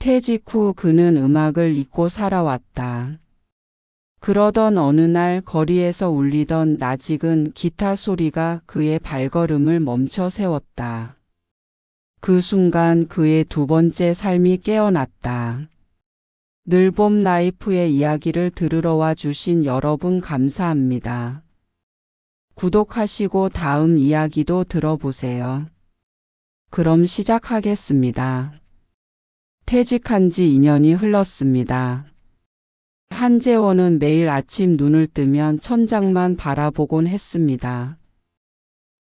퇴직 후 그는 음악을 잊고 살아왔다. 그러던 어느 날 거리에서 울리던 낯익은 기타 소리가 그의 발걸음을 멈춰 세웠다. 그 순간 그의 두 번째 삶이 깨어났다. 늘봄 라이프의 이야기를 들으러 와 주신 여러분 감사합니다. 구독하시고 다음 이야기도 들어보세요. 그럼 시작하겠습니다. 퇴직한 지 2년이 흘렀습니다. 한재원은 매일 아침 눈을 뜨면 천장만 바라보곤 했습니다.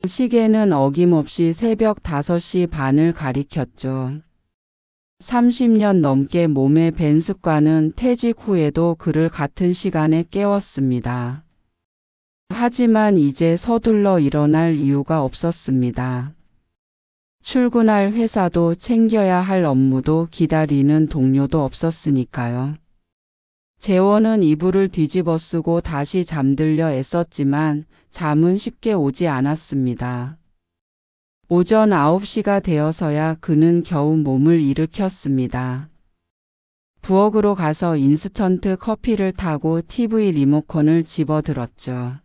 시계는 어김없이 새벽 5시 반을 가리켰죠. 30년 넘게 몸에 밴 습관은 퇴직 후에도 그를 같은 시간에 깨웠습니다. 하지만 이제 서둘러 일어날 이유가 없었습니다. 출근할 회사도 챙겨야 할 업무도 기다리는 동료도 없었으니까요. 재원은 이불을 뒤집어 쓰고 다시 잠들려 애썼지만 잠은 쉽게 오지 않았습니다. 오전 9시가 되어서야 그는 겨우 몸을 일으켰습니다. 부엌으로 가서 인스턴트 커피를 타고 TV 리모컨을 집어들었죠.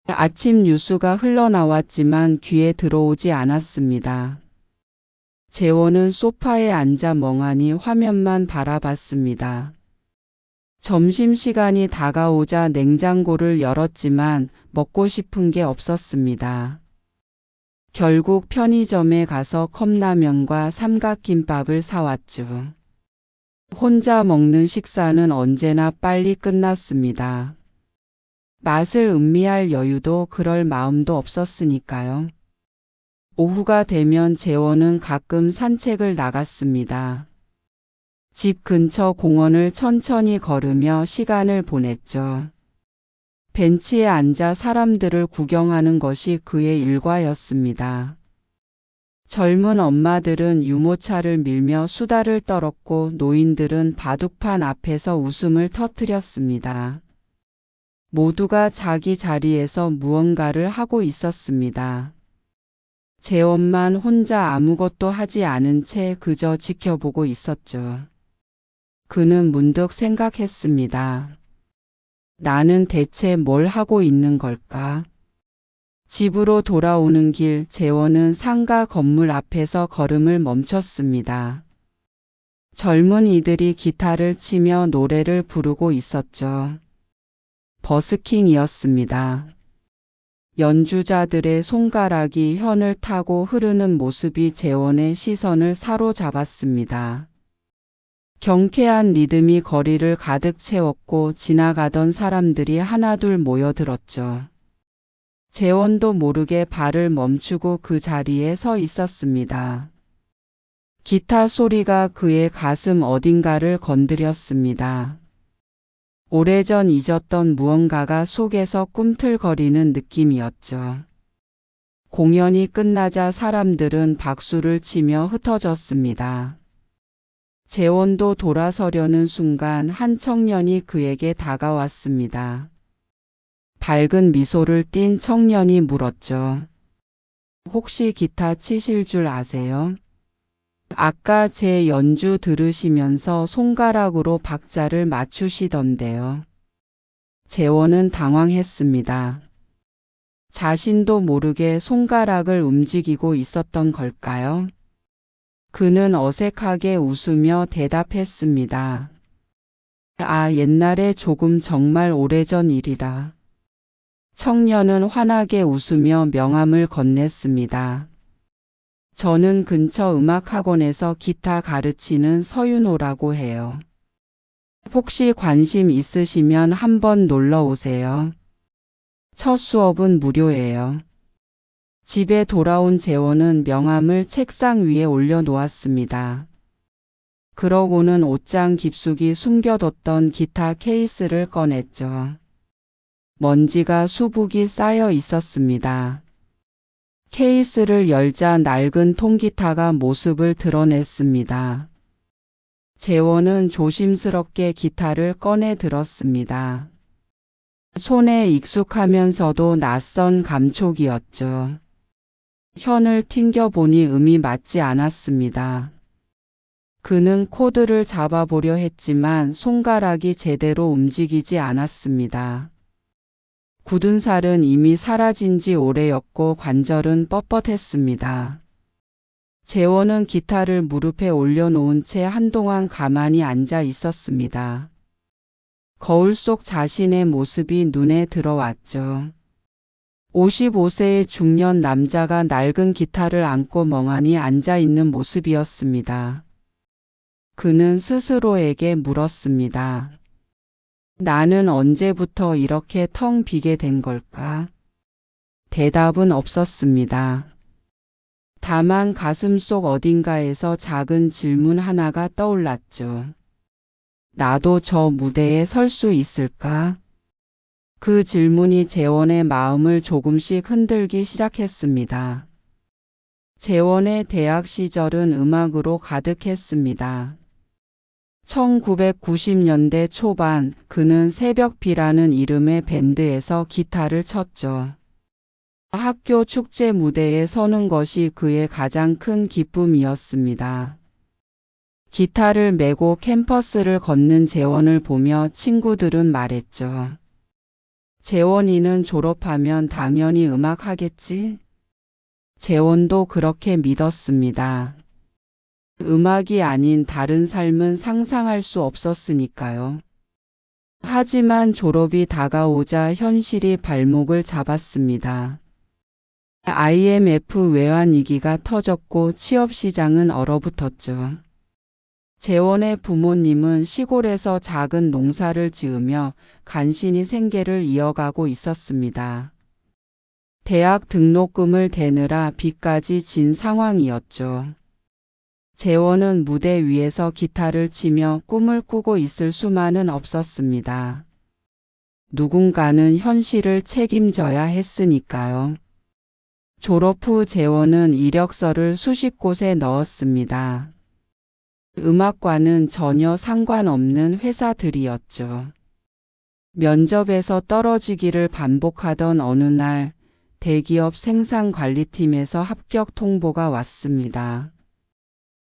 아침 뉴스가 흘러나왔지만 귀에 들어오지 않았습니다. 재원은 소파에 앉아 멍하니 화면만 바라봤습니다. 점심시간이 다가오자 냉장고를 열었지만 먹고 싶은 게 없었습니다. 결국 편의점에 가서 컵라면과 삼각김밥을 사왔죠. 혼자 먹는 식사는 언제나 빨리 끝났습니다. 맛을 음미할 여유도 그럴 마음도 없었으니까요. 오후가 되면 재원은 가끔 산책을 나갔습니다. 집 근처 공원을 천천히 걸으며 시간을 보냈죠. 벤치에 앉아 사람들을 구경하는 것이 그의 일과였습니다. 젊은 엄마들은 유모차를 밀며 수다를 떨었고 노인들은 바둑판 앞에서 웃음을 터뜨렸습니다. 모두가 자기 자리에서 무언가를 하고 있었습니다. 재원만 혼자 아무것도 하지 않은 채 그저 지켜보고 있었죠. 그는 문득 생각했습니다. 나는 대체 뭘 하고 있는 걸까? 집으로 돌아오는 길 재원은 상가 건물 앞에서 걸음을 멈췄습니다. 젊은이들이 기타를 치며 노래를 부르고 있었죠. 버스킹이었습니다. 연주자들의 손가락이 현을 타고 흐르는 모습이 재원의 시선을 사로잡았습니다. 경쾌한 리듬이 거리를 가득 채웠고 지나가던 사람들이 하나둘 모여들었죠. 재원도 모르게 발을 멈추고 그 자리에 서 있었습니다. 기타 소리가 그의 가슴 어딘가를 건드렸습니다. 오래전 잊었던 무언가가 속에서 꿈틀거리는 느낌이었죠. 공연이 끝나자 사람들은 박수를 치며 흩어졌습니다. 재원도 돌아서려는 순간 한 청년이 그에게 다가왔습니다. 밝은 미소를 띤 청년이 물었죠. 혹시 기타 치실 줄 아세요? 아까 제 연주 들으시면서 손가락으로 박자를 맞추시던데요. 재원은 당황했습니다. 자신도 모르게 손가락을 움직이고 있었던 걸까요? 그는 어색하게 웃으며 대답했습니다. 아, 옛날에 조금 정말 오래전 일이라. 청년은 환하게 웃으며 명함을 건넸습니다. 저는 근처 음악학원에서 기타 가르치는 서윤호라고 해요. 혹시 관심 있으시면 한번 놀러 오세요. 첫 수업은 무료예요. 집에 돌아온 재원은 명함을 책상 위에 올려놓았습니다. 그러고는 옷장 깊숙이 숨겨뒀던 기타 케이스를 꺼냈죠. 먼지가 수북이 쌓여 있었습니다. 케이스를 열자 낡은 통기타가 모습을 드러냈습니다. 재원은 조심스럽게 기타를 꺼내 들었습니다. 손에 익숙하면서도 낯선 감촉이었죠. 현을 튕겨보니 음이 맞지 않았습니다. 그는 코드를 잡아보려 했지만 손가락이 제대로 움직이지 않았습니다. 굳은 살은 이미 사라진 지 오래였고 관절은 뻣뻣했습니다. 재원은 기타를 무릎에 올려놓은 채 한동안 가만히 앉아 있었습니다. 거울 속 자신의 모습이 눈에 들어왔죠. 55세의 중년 남자가 낡은 기타를 안고 멍하니 앉아 있는 모습이었습니다. 그는 스스로에게 물었습니다. 나는 언제부터 이렇게 텅 비게 된 걸까? 대답은 없었습니다. 다만 가슴속 어딘가에서 작은 질문 하나가 떠올랐죠. 나도 저 무대에 설 수 있을까? 그 질문이 재원의 마음을 조금씩 흔들기 시작했습니다. 재원의 대학 시절은 음악으로 가득했습니다. 1990년대 초반 그는 새벽비라는 이름의 밴드에서 기타를 쳤죠. 학교 축제 무대에 서는 것이 그의 가장 큰 기쁨이었습니다. 기타를 메고 캠퍼스를 걷는 재원을 보며 친구들은 말했죠. 재원이는 졸업하면 당연히 음악 하겠지? 재원도 그렇게 믿었습니다. 음악이 아닌 다른 삶은 상상할 수 없었으니까요. 하지만 졸업이 다가오자 현실이 발목을 잡았습니다. IMF 외환위기가 터졌고 취업시장은 얼어붙었죠. 재원의 부모님은 시골에서 작은 농사를 지으며 간신히 생계를 이어가고 있었습니다. 대학 등록금을 대느라 빚까지 진 상황이었죠. 재원은 무대 위에서 기타를 치며 꿈을 꾸고 있을 수만은 없었습니다. 누군가는 현실을 책임져야 했으니까요. 졸업 후 재원은 이력서를 수십 곳에 넣었습니다. 음악과는 전혀 상관없는 회사들이었죠. 면접에서 떨어지기를 반복하던 어느 날 대기업 생산관리팀에서 합격 통보가 왔습니다.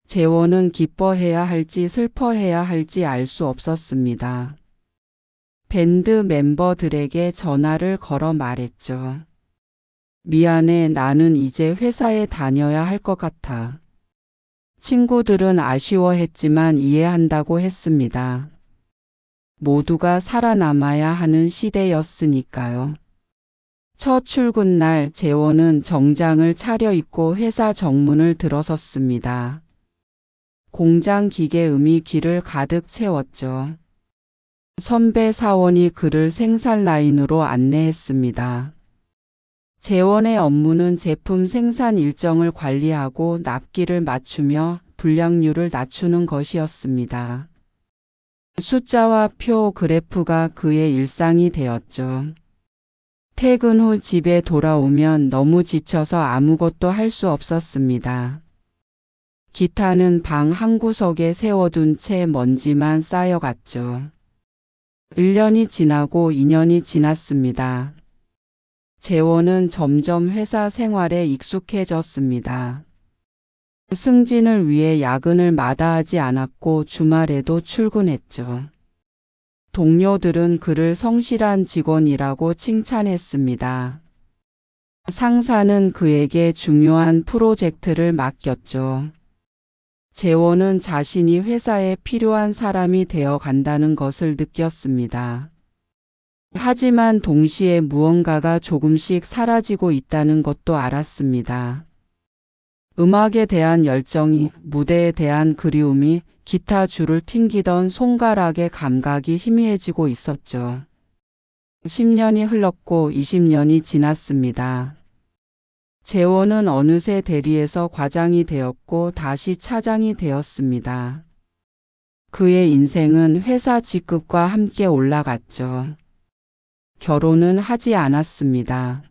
재원은 기뻐해야 할지 슬퍼해야 할지 알 수 없었습니다. 밴드 멤버들에게 전화를 걸어 말했죠. 미안해, 나는 이제 회사에 다녀야 할 것 같아. 친구들은 아쉬워했지만 이해한다고 했습니다. 모두가 살아남아야 하는 시대였으니까요. 첫 출근 날 재원은 정장을 차려입고 회사 정문을 들어섰습니다. 공장 기계음이 귀를 가득 채웠죠. 선배 사원이 그를 생산 라인으로 안내했습니다. 재원의 업무는 제품 생산 일정을 관리하고 납기를 맞추며 불량률을 낮추는 것이었습니다. 숫자와 표 그래프가 그의 일상이 되었죠. 퇴근 후 집에 돌아오면 너무 지쳐서 아무것도 할 수 없었습니다. 기타는 방 한구석에 세워둔 채 먼지만 쌓여갔죠. 1년이 지나고 2년이 지났습니다. 재원은 점점 회사 생활에 익숙해졌습니다. 승진을 위해 야근을 마다하지 않았고 주말에도 출근했죠. 동료들은 그를 성실한 직원이라고 칭찬했습니다. 상사는 그에게 중요한 프로젝트를 맡겼죠. 재원은 자신이 회사에 필요한 사람이 되어 간다는 것을 느꼈습니다. 하지만 동시에 무언가가 조금씩 사라지고 있다는 것도 알았습니다. 음악에 대한 열정이, 무대에 대한 그리움이, 기타 줄을 튕기던 손가락의 감각이 희미해지고 있었죠. 10년이 흘렀고 20년이 지났습니다. 재원은 어느새 대리에서 과장이 되었고 다시 차장이 되었습니다. 그의 인생은 회사 직급과 함께 올라갔죠. 결혼은 하지 않았습니다.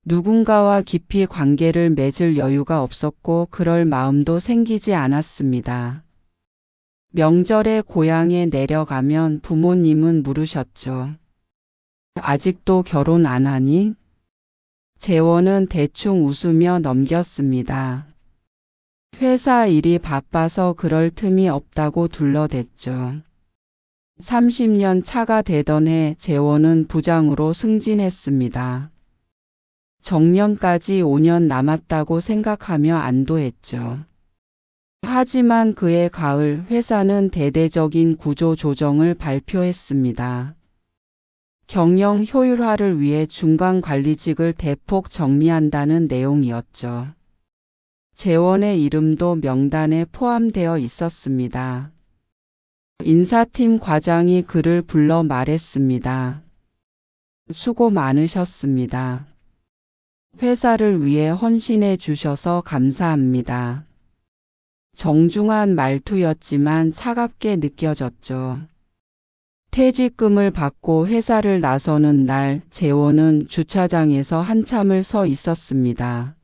누군가와 깊이 관계를 맺을 여유가 없었고 그럴 마음도 생기지 않았습니다. 명절에 고향에 내려가면 부모님은 물으셨죠. 아직도 결혼 안 하니? 재원은 대충 웃으며 넘겼습니다. 회사 일이 바빠서 그럴 틈이 없다고 둘러댔죠. 30년 차가 되던 해 재원은 부장으로 승진했습니다. 정년까지 5년 남았다고 생각하며 안도했죠. 하지만 그해 가을 회사는 대대적인 구조 조정을 발표했습니다. 경영 효율화를 위해 중간 관리직을 대폭 정리한다는 내용이었죠. 재원의 이름도 명단에 포함되어 있었습니다. 인사팀 과장이 그를 불러 말했습니다. 수고 많으셨습니다. 회사를 위해 헌신해 주셔서 감사합니다. 정중한 말투였지만 차갑게 느껴졌죠. 퇴직금을 받고 회사를 나서는 날 재원은 주차장에서 한참을 서 있었습니다.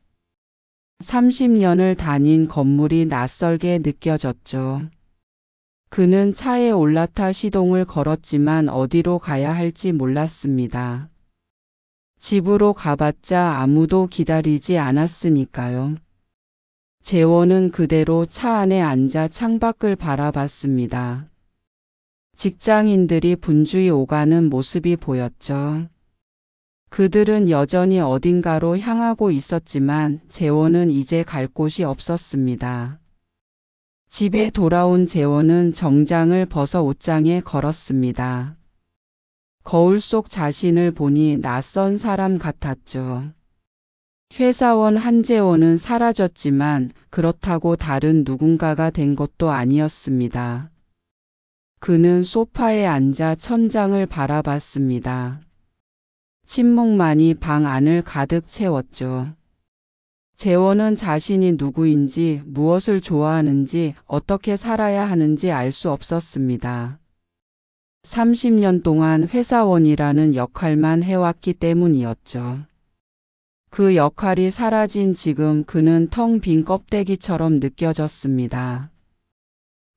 30년을 다닌 건물이 낯설게 느껴졌죠. 그는 차에 올라타 시동을 걸었지만 어디로 가야 할지 몰랐습니다. 집으로 가봤자 아무도 기다리지 않았으니까요. 재원은 그대로 차 안에 앉아 창밖을 바라봤습니다. 직장인들이 분주히 오가는 모습이 보였죠. 그들은 여전히 어딘가로 향하고 있었지만 재원은 이제 갈 곳이 없었습니다. 집에 돌아온 재원은 정장을 벗어 옷장에 걸었습니다. 거울 속 자신을 보니 낯선 사람 같았죠. 회사원 한재원은 사라졌지만 그렇다고 다른 누군가가 된 것도 아니었습니다. 그는 소파에 앉아 천장을 바라봤습니다. 침묵만이 방 안을 가득 채웠죠. 재원은 자신이 누구인지, 무엇을 좋아하는지, 어떻게 살아야 하는지 알 수 없었습니다. 30년 동안 회사원이라는 역할만 해왔기 때문이었죠. 그 역할이 사라진 지금 그는 텅 빈 껍데기처럼 느껴졌습니다.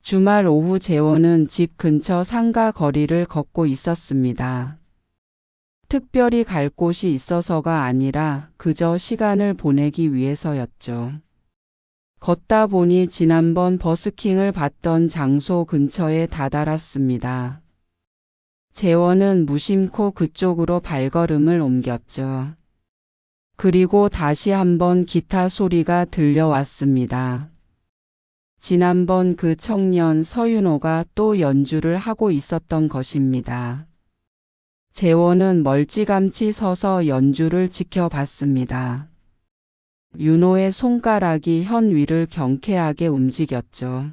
주말 오후 재원은 집 근처 상가 거리를 걷고 있었습니다. 특별히 갈 곳이 있어서가 아니라 그저 시간을 보내기 위해서였죠. 걷다 보니 지난번 버스킹을 봤던 장소 근처에 다다랐습니다. 재원은 무심코 그쪽으로 발걸음을 옮겼죠. 그리고 다시 한번 기타 소리가 들려왔습니다. 지난번 그 청년 서윤호가 또 연주를 하고 있었던 것입니다. 재원은 멀찌감치 서서 연주를 지켜봤습니다. 윤호의 손가락이 현 위를 경쾌하게 움직였죠.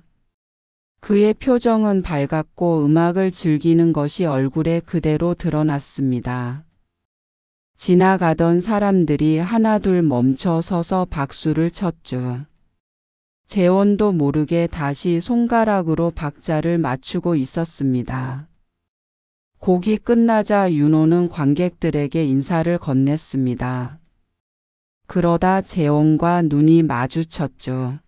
그의 표정은 밝았고 음악을 즐기는 것이 얼굴에 그대로 드러났습니다. 지나가던 사람들이 하나둘 멈춰 서서 박수를 쳤죠. 재원도 모르게 다시 손가락으로 박자를 맞추고 있었습니다. 곡이 끝나자 윤호는 관객들에게 인사를 건넸습니다. 그러다 재원과 눈이 마주쳤죠.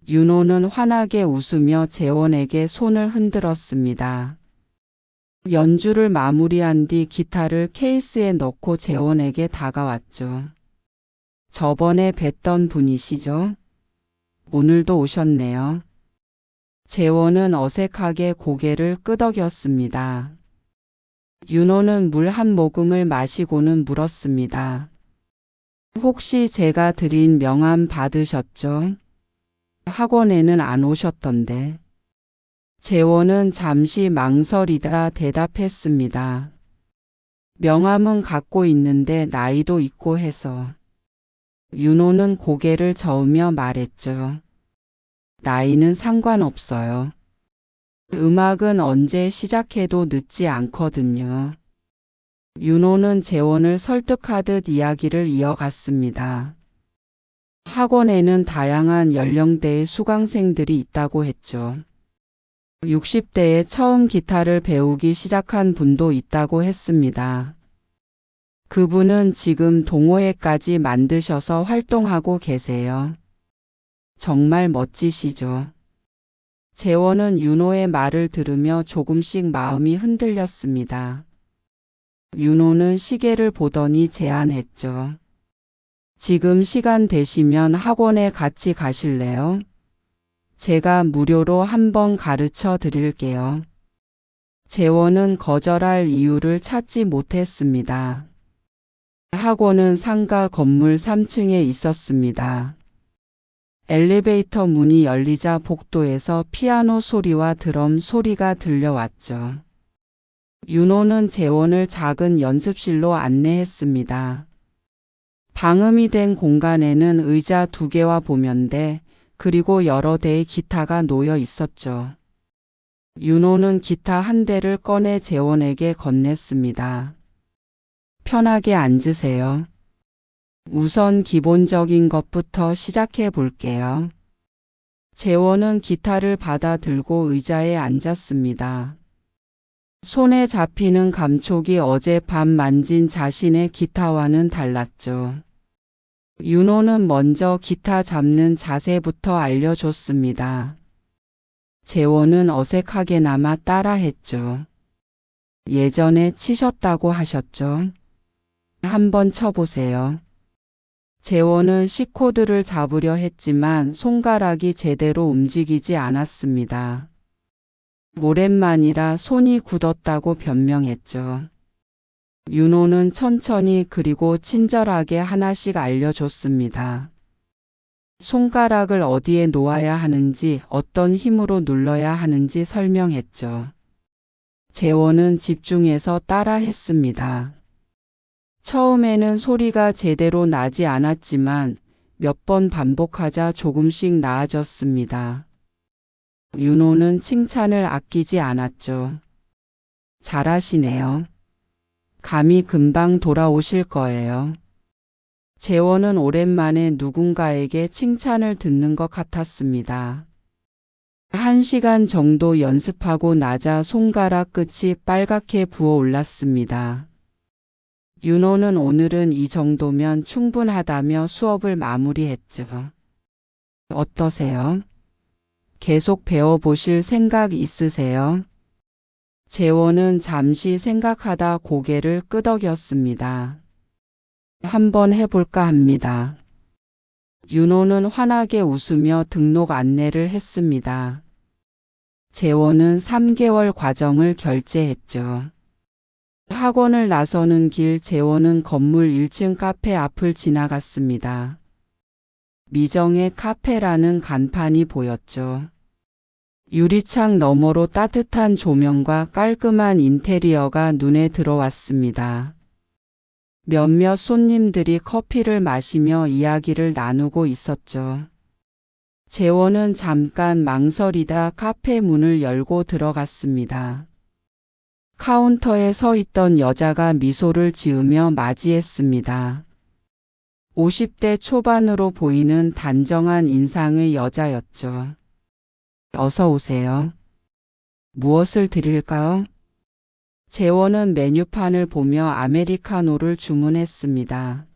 윤호는 환하게 웃으며 재원에게 손을 흔들었습니다. 연주를 마무리한 뒤 기타를 케이스에 넣고 재원에게 다가왔죠. 저번에 뵀던 분이시죠? 오늘도 오셨네요. 재원은 어색하게 고개를 끄덕였습니다. 윤호는 물 한 모금을 마시고는 물었습니다. 혹시 제가 드린 명함 받으셨죠? 학원에는 안 오셨던데. 재원은 잠시 망설이다 대답했습니다. 명함은 갖고 있는데 나이도 있고 해서. 윤호는 고개를 저으며 말했죠. 나이는 상관없어요. 음악은 언제 시작해도 늦지 않거든요. 윤호는 재원을 설득하듯 이야기를 이어갔습니다. 학원에는 다양한 연령대의 수강생들이 있다고 했죠. 60대에 처음 기타를 배우기 시작한 분도 있다고 했습니다. 그분은 지금 동호회까지 만드셔서 활동하고 계세요. 정말 멋지시죠? 재원은 윤호의 말을 들으며 조금씩 마음이 흔들렸습니다. 윤호는 시계를 보더니 제안했죠. 지금 시간 되시면 학원에 같이 가실래요? 제가 무료로 한번 가르쳐 드릴게요. 재원은 거절할 이유를 찾지 못했습니다. 학원은 상가 건물 3층에 있었습니다. 엘리베이터 문이 열리자 복도에서 피아노 소리와 드럼 소리가 들려왔죠. 윤호는 재원을 작은 연습실로 안내했습니다. 방음이 된 공간에는 의자 2개와 보면대, 그리고 여러 대의 기타가 놓여 있었죠. 윤호는 기타 한 대를 꺼내 재원에게 건넸습니다. 편하게 앉으세요. 우선 기본적인 것부터 시작해 볼게요. 재원은 기타를 받아 들고 의자에 앉았습니다. 손에 잡히는 감촉이 어젯밤 만진 자신의 기타와는 달랐죠. 윤호는 먼저 기타 잡는 자세부터 알려줬습니다. 재원은 어색하게나마 따라했죠. 예전에 치셨다고 하셨죠? 한번 쳐보세요. 재원은 C코드를 잡으려 했지만 손가락이 제대로 움직이지 않았습니다. 오랜만이라 손이 굳었다고 변명했죠. 윤호는 천천히 그리고 친절하게 하나씩 알려줬습니다. 손가락을 어디에 놓아야 하는지, 어떤 힘으로 눌러야 하는지 설명했죠. 재원은 집중해서 따라했습니다. 처음에는 소리가 제대로 나지 않았지만 몇 번 반복하자 조금씩 나아졌습니다. 윤호는 칭찬을 아끼지 않았죠. 잘하시네요. 감이 금방 돌아오실 거예요. 재원은 오랜만에 누군가에게 칭찬을 듣는 것 같았습니다. 1시간 정도 연습하고 나자 손가락 끝이 빨갛게 부어올랐습니다. 윤호는 오늘은 이 정도면 충분하다며 수업을 마무리했죠. 어떠세요? 계속 배워보실 생각 있으세요? 재원은 잠시 생각하다 고개를 끄덕였습니다. 한번 해볼까 합니다. 윤호는 환하게 웃으며 등록 안내를 했습니다. 재원은 3개월 과정을 결제했죠. 학원을 나서는 길 재원은 건물 1층 카페 앞을 지나갔습니다. 미정의 카페라는 간판이 보였죠. 유리창 너머로 따뜻한 조명과 깔끔한 인테리어가 눈에 들어왔습니다. 몇몇 손님들이 커피를 마시며 이야기를 나누고 있었죠. 재원은 잠깐 망설이다 카페 문을 열고 들어갔습니다. 카운터에 서 있던 여자가 미소를 지으며 맞이했습니다. 50대 초반으로 보이는 단정한 인상의 여자였죠. 어서 오세요. 무엇을 드릴까요? 재원은 메뉴판을 보며 아메리카노를 주문했습니다.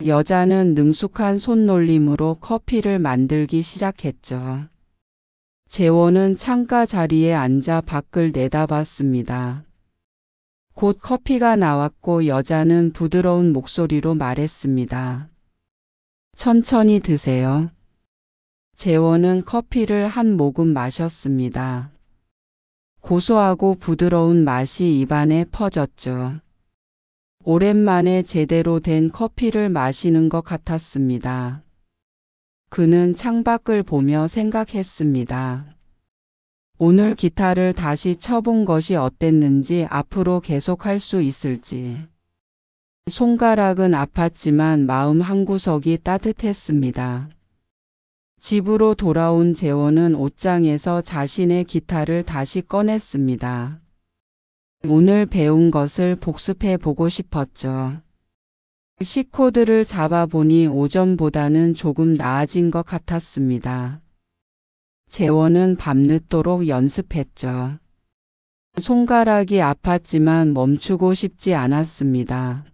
여자는 능숙한 손놀림으로 커피를 만들기 시작했죠. 재원은 창가 자리에 앉아 밖을 내다봤습니다. 곧 커피가 나왔고 여자는 부드러운 목소리로 말했습니다. 천천히 드세요. 재원은 커피를 한 모금 마셨습니다. 고소하고 부드러운 맛이 입안에 퍼졌죠. 오랜만에 제대로 된 커피를 마시는 것 같았습니다. 그는 창밖을 보며 생각했습니다. 오늘 기타를 다시 쳐본 것이 어땠는지, 앞으로 계속할 수 있을지. 손가락은 아팠지만 마음 한구석이 따뜻했습니다. 집으로 돌아온 재원은 옷장에서 자신의 기타를 다시 꺼냈습니다. 오늘 배운 것을 복습해 보고 싶었죠. C코드를 잡아보니 오전보다는 조금 나아진 것 같았습니다. 재원은 밤늦도록 연습했죠. 손가락이 아팠지만 멈추고 싶지 않았습니다.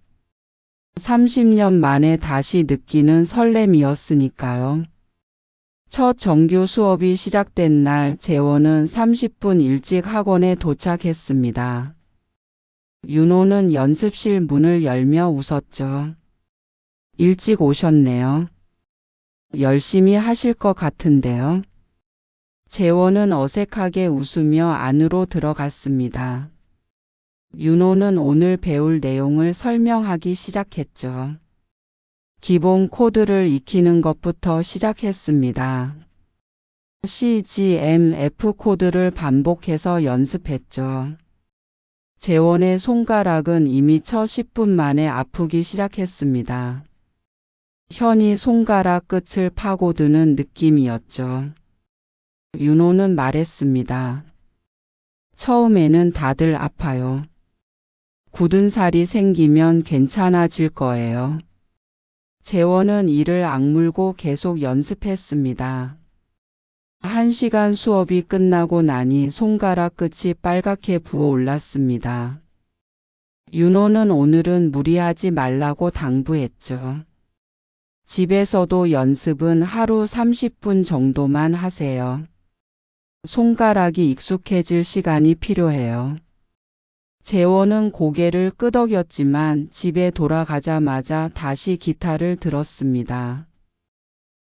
30년 만에 다시 느끼는 설렘이었으니까요. 첫 정규 수업이 시작된 날 재원은 30분 일찍 학원에 도착했습니다. 윤호는 연습실 문을 열며 웃었죠. 일찍 오셨네요. 열심히 하실 것 같은데요. 재원은 어색하게 웃으며 안으로 들어갔습니다. 윤호는 오늘 배울 내용을 설명하기 시작했죠. 기본 코드를 익히는 것부터 시작했습니다. CGMF 코드를 반복해서 연습했죠. 재원의 손가락은 이미 첫 10분 만에 아프기 시작했습니다. 현이 손가락 끝을 파고드는 느낌이었죠. 윤호는 말했습니다. 처음에는 다들 아파요. 굳은 살이 생기면 괜찮아질 거예요. 재원은 이를 악물고 계속 연습했습니다. 1시간 수업이 끝나고 나니 손가락 끝이 빨갛게 부어올랐습니다. 윤호는 오늘은 무리하지 말라고 당부했죠. 집에서도 연습은 하루 30분 정도만 하세요. 손가락이 익숙해질 시간이 필요해요. 재원은 고개를 끄덕였지만 집에 돌아가자마자 다시 기타를 들었습니다.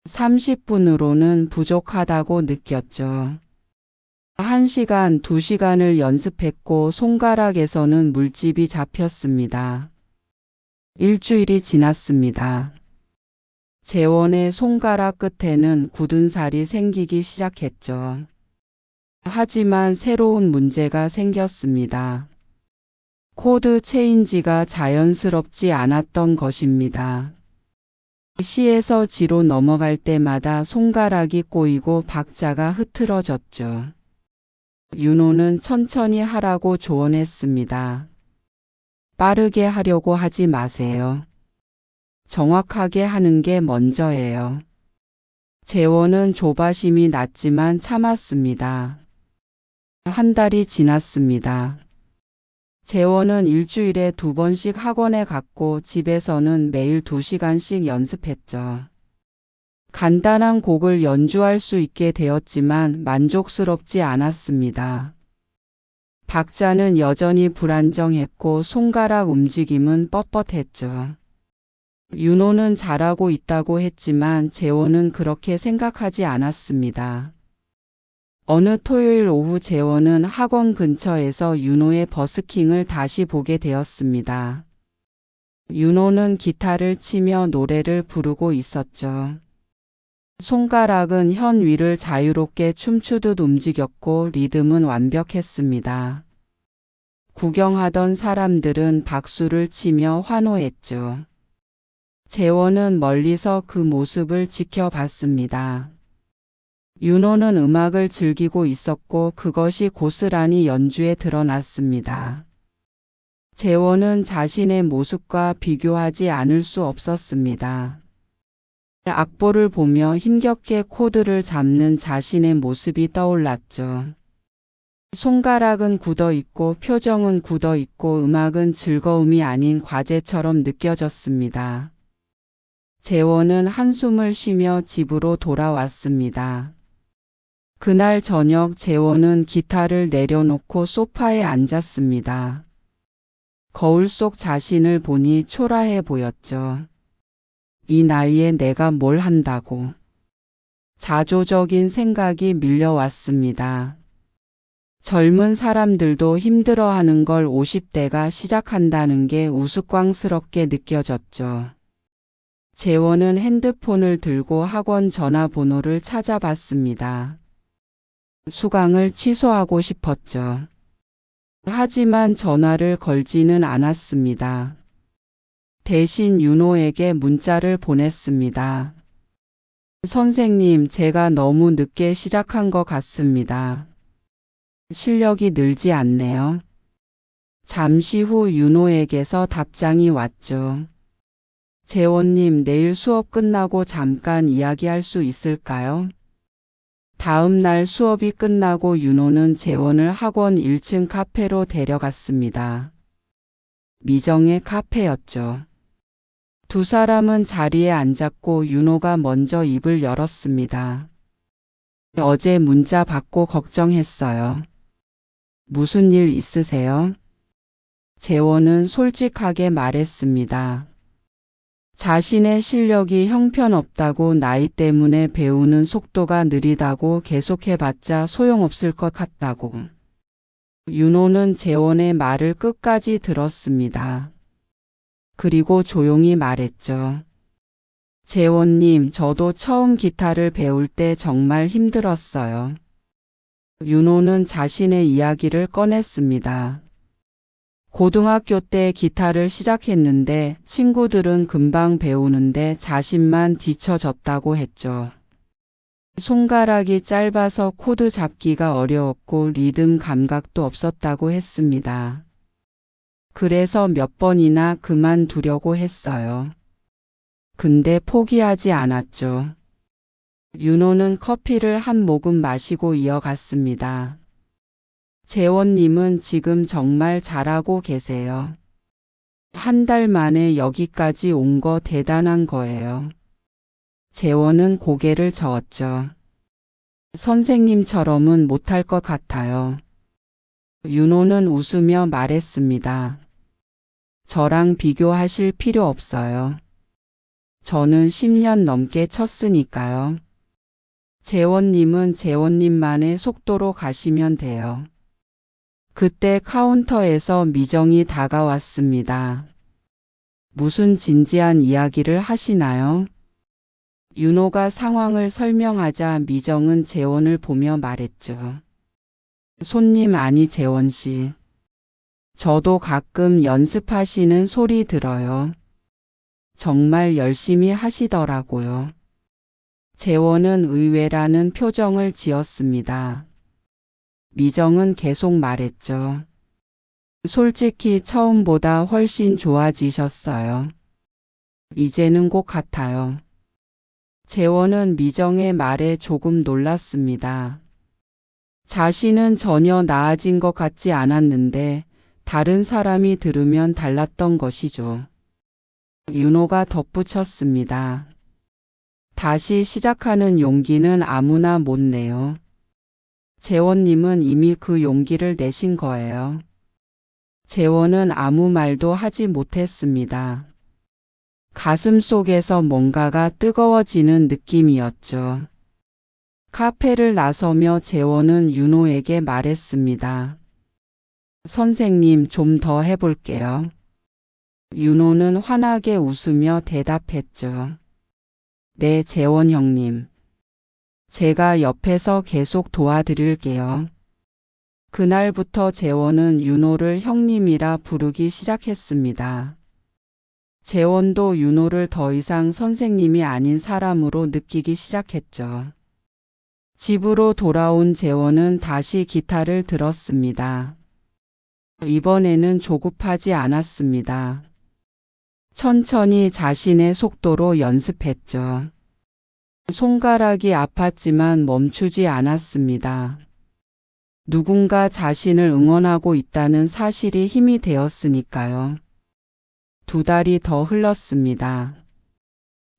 30분으로는 부족하다고 느꼈죠. 1시간, 2시간을 연습했고 손가락에서는 물집이 잡혔습니다. 일주일이 지났습니다. 재원의 손가락 끝에는 굳은 살이 생기기 시작했죠. 하지만 새로운 문제가 생겼습니다. 코드 체인지가 자연스럽지 않았던 것입니다. C에서 G로 넘어갈 때마다 손가락이 꼬이고 박자가 흐트러졌죠. 윤호는 천천히 하라고 조언했습니다. 빠르게 하려고 하지 마세요. 정확하게 하는 게 먼저예요. 재원은 조바심이 났지만 참았습니다. 한 달이 지났습니다. 재원은 일주일에 2번씩 학원에 갔고 집에서는 매일 2시간씩 연습했죠. 간단한 곡을 연주할 수 있게 되었지만 만족스럽지 않았습니다. 박자는 여전히 불안정했고 손가락 움직임은 뻣뻣했죠. 윤호는 잘하고 있다고 했지만 재원은 그렇게 생각하지 않았습니다. 어느 토요일 오후 재원은 학원 근처에서 윤호의 버스킹을 다시 보게 되었습니다. 윤호는 기타를 치며 노래를 부르고 있었죠. 손가락은 현 위를 자유롭게 춤추듯 움직였고 리듬은 완벽했습니다. 구경하던 사람들은 박수를 치며 환호했죠. 재원은 멀리서 그 모습을 지켜봤습니다. 윤호는 음악을 즐기고 있었고 그것이 고스란히 연주에 드러났습니다. 재원은 자신의 모습과 비교하지 않을 수 없었습니다. 악보를 보며 힘겹게 코드를 잡는 자신의 모습이 떠올랐죠. 손가락은 굳어 있고 표정은 굳어 있고 음악은 즐거움이 아닌 과제처럼 느껴졌습니다. 재원은 한숨을 쉬며 집으로 돌아왔습니다. 그날 저녁 재원은 기타를 내려놓고 소파에 앉았습니다. 거울 속 자신을 보니 초라해 보였죠. 이 나이에 내가 뭘 한다고. 자조적인 생각이 밀려왔습니다. 젊은 사람들도 힘들어하는 걸 50대가 시작한다는 게 우스꽝스럽게 느껴졌죠. 재원은 핸드폰을 들고 학원 전화번호를 찾아봤습니다. 수강을 취소하고 싶었죠. 하지만 전화를 걸지는 않았습니다. 대신 윤호에게 문자를 보냈습니다. 선생님, 제가 너무 늦게 시작한 것 같습니다. 실력이 늘지 않네요. 잠시 후 윤호에게서 답장이 왔죠. 재원님, 내일 수업 끝나고 잠깐 이야기할 수 있을까요? 다음 날 수업이 끝나고 윤호는 재원을 학원 1층 카페로 데려갔습니다. 미정의 카페였죠. 두 사람은 자리에 앉았고 윤호가 먼저 입을 열었습니다. 어제 문자 받고 걱정했어요. 무슨 일 있으세요? 재원은 솔직하게 말했습니다. 자신의 실력이 형편없다고 나이 때문에 배우는 속도가 느리다고 계속해봤자 소용없을 것 같다고. 윤호는 재원의 말을 끝까지 들었습니다. 그리고 조용히 말했죠. 재원님, 저도 처음 기타를 배울 때 정말 힘들었어요. 윤호는 자신의 이야기를 꺼냈습니다. 고등학교 때 기타를 시작했는데 친구들은 금방 배우는데 자신만 뒤처졌다고 했죠. 손가락이 짧아서 코드 잡기가 어려웠고 리듬 감각도 없었다고 했습니다. 그래서 몇 번이나 그만두려고 했어요. 근데 포기하지 않았죠. 윤호는 커피를 한 모금 마시고 이어갔습니다. 재원님은 지금 정말 잘하고 계세요. 한 달 만에 여기까지 온 거 대단한 거예요. 재원은 고개를 저었죠. 선생님처럼은 못할 것 같아요. 윤호는 웃으며 말했습니다. 저랑 비교하실 필요 없어요. 저는 10년 넘게 쳤으니까요. 재원님은 재원님만의 속도로 가시면 돼요. 그때 카운터에서 미정이 다가왔습니다. 무슨 진지한 이야기를 하시나요? 윤호가 상황을 설명하자 미정은 재원을 보며 말했죠. 손님 아니 재원 씨. 저도 가끔 연습하시는 소리 들어요. 정말 열심히 하시더라고요. 재원은 의외라는 표정을 지었습니다. 미정은 계속 말했죠. 솔직히 처음보다 훨씬 좋아지셨어요. 이제는 꼭 같아요. 재원은 미정의 말에 조금 놀랐습니다. 자신은 전혀 나아진 것 같지 않았는데 다른 사람이 들으면 달랐던 것이죠. 윤호가 덧붙였습니다. 다시 시작하는 용기는 아무나 못 내요. 재원님은 이미 그 용기를 내신 거예요. 재원은 아무 말도 하지 못했습니다. 가슴 속에서 뭔가가 뜨거워지는 느낌이었죠. 카페를 나서며 재원은 윤호에게 말했습니다. 선생님, 좀 더 해볼게요. 윤호는 환하게 웃으며 대답했죠. 네, 재원 형님. 제가 옆에서 계속 도와드릴게요. 그날부터 재원은 윤호를 형님이라 부르기 시작했습니다. 재원도 윤호를 더 이상 선생님이 아닌 사람으로 느끼기 시작했죠. 집으로 돌아온 재원은 다시 기타를 들었습니다. 이번에는 조급하지 않았습니다. 천천히 자신의 속도로 연습했죠. 손가락이 아팠지만 멈추지 않았습니다. 누군가 자신을 응원하고 있다는 사실이 힘이 되었으니까요. 2달이 더 흘렀습니다.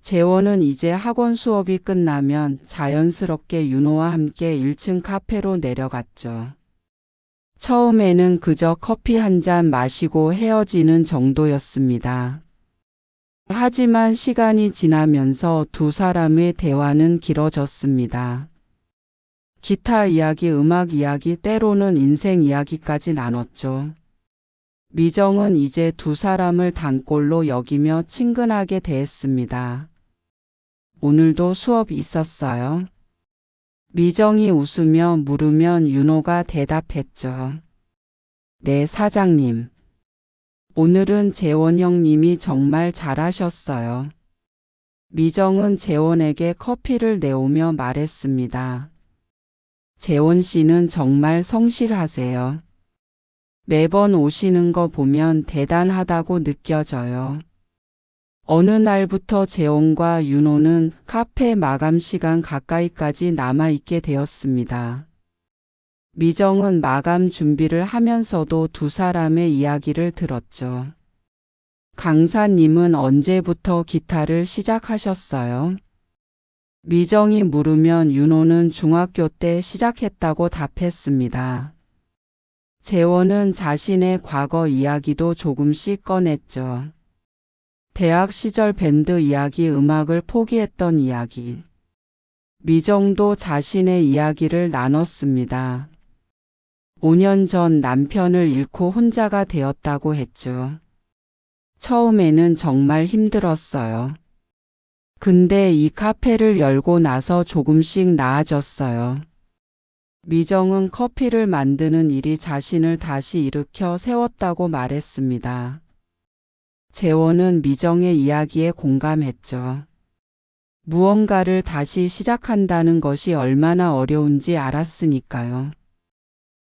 재원은 이제 학원 수업이 끝나면 자연스럽게 윤호와 함께 1층 카페로 내려갔죠. 처음에는 그저 커피 한 잔 마시고 헤어지는 정도였습니다. 하지만 시간이 지나면서 두 사람의 대화는 길어졌습니다. 기타 이야기, 음악 이야기, 때로는 인생 이야기까지 나눴죠. 미정은 이제 두 사람을 단골로 여기며 친근하게 대했습니다. 오늘도 수업 있었어요? 미정이 웃으며 물으면 윤호가 대답했죠. 네, 사장님. 오늘은 재원 형님이 정말 잘하셨어요. 미정은 재원에게 커피를 내오며 말했습니다. 재원 씨는 정말 성실하세요. 매번 오시는 거 보면 대단하다고 느껴져요. 어느 날부터 재원과 윤호는 카페 마감 시간 가까이까지 남아있게 되었습니다. 미정은 마감 준비를 하면서도 두 사람의 이야기를 들었죠. 강사님은 언제부터 기타를 시작하셨어요? 미정이 물으면 윤호는 중학교 때 시작했다고 답했습니다. 재원은 자신의 과거 이야기도 조금씩 꺼냈죠. 대학 시절 밴드 이야기, 음악을 포기했던 이야기. 미정도 자신의 이야기를 나눴습니다. 5년 전 남편을 잃고 혼자가 되었다고 했죠. 처음에는 정말 힘들었어요. 근데 이 카페를 열고 나서 조금씩 나아졌어요. 미정은 커피를 만드는 일이 자신을 다시 일으켜 세웠다고 말했습니다. 재원은 미정의 이야기에 공감했죠. 무언가를 다시 시작한다는 것이 얼마나 어려운지 알았으니까요.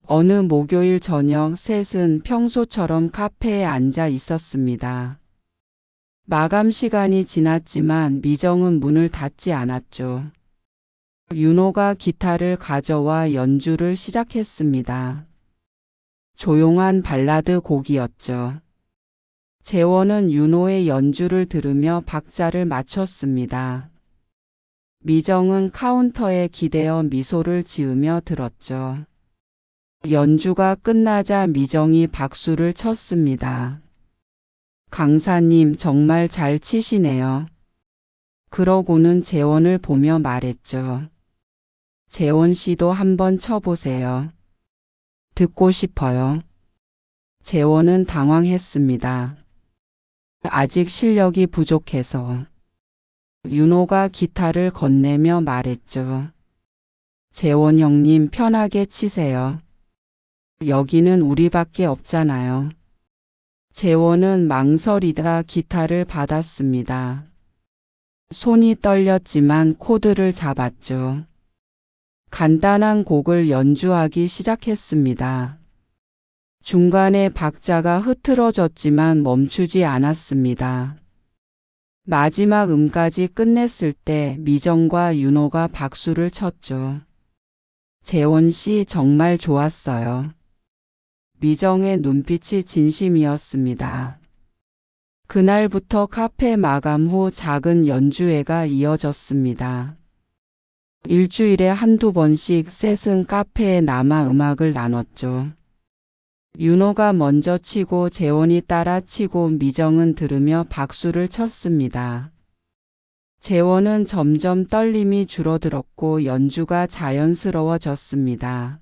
어느 목요일 저녁 셋은 평소처럼 카페에 앉아 있었습니다. 마감 시간이 지났지만 미정은 문을 닫지 않았죠. 윤호가 기타를 가져와 연주를 시작했습니다. 조용한 발라드 곡이었죠. 재원은 윤호의 연주를 들으며 박자를 맞췄습니다. 미정은 카운터에 기대어 미소를 지으며 들었죠. 연주가 끝나자 미정이 박수를 쳤습니다. 강사님 정말 잘 치시네요. 그러고는 재원을 보며 말했죠. 재원 씨도 한번 쳐보세요. 듣고 싶어요. 재원은 당황했습니다. 아직 실력이 부족해서. 윤호가 기타를 건네며 말했죠. 재원 형님 편하게 치세요. 여기는 우리밖에 없잖아요. 재원은 망설이다 기타를 받았습니다. 손이 떨렸지만 코드를 잡았죠. 간단한 곡을 연주하기 시작했습니다. 중간에 박자가 흐트러졌지만 멈추지 않았습니다. 마지막 음까지 끝냈을 때 미정과 윤호가 박수를 쳤죠. 재원 씨 정말 좋았어요. 미정의 눈빛이 진심이었습니다. 그날부터 카페 마감 후 작은 연주회가 이어졌습니다. 일주일에 한두 번씩 셋은 카페에 남아 음악을 나눴죠. 윤호가 먼저 치고 재원이 따라 치고 미정은 들으며 박수를 쳤습니다. 재원은 점점 떨림이 줄어들었고 연주가 자연스러워졌습니다.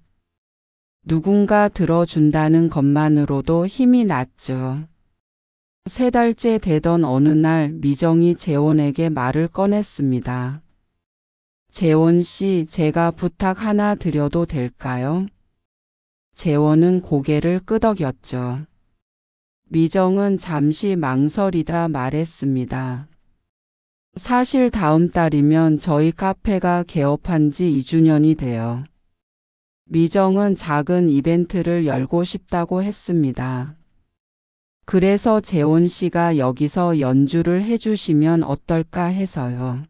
누군가 들어준다는 것만으로도 힘이 났죠. 3달째 되던 어느 날 미정이 재원에게 말을 꺼냈습니다. 재원 씨, 제가 부탁 하나 드려도 될까요? 재원은 고개를 끄덕였죠. 미정은 잠시 망설이다 말했습니다. 사실 다음 달이면 저희 카페가 개업한 지 2주년이 돼요. 미정은 작은 이벤트를 열고 싶다고 했습니다. 그래서 재원 씨가 여기서 연주를 해주시면 어떨까 해서요.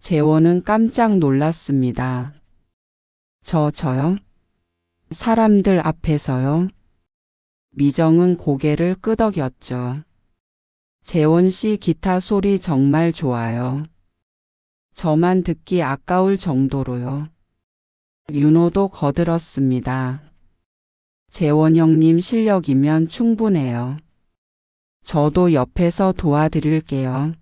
재원은 깜짝 놀랐습니다. 저요? 사람들 앞에서요? 미정은 고개를 끄덕였죠. 재원 씨 기타 소리 정말 좋아요. 저만 듣기 아까울 정도로요. 윤호도 거들었습니다. 재원 형님 실력이면 충분해요. 저도 옆에서 도와드릴게요.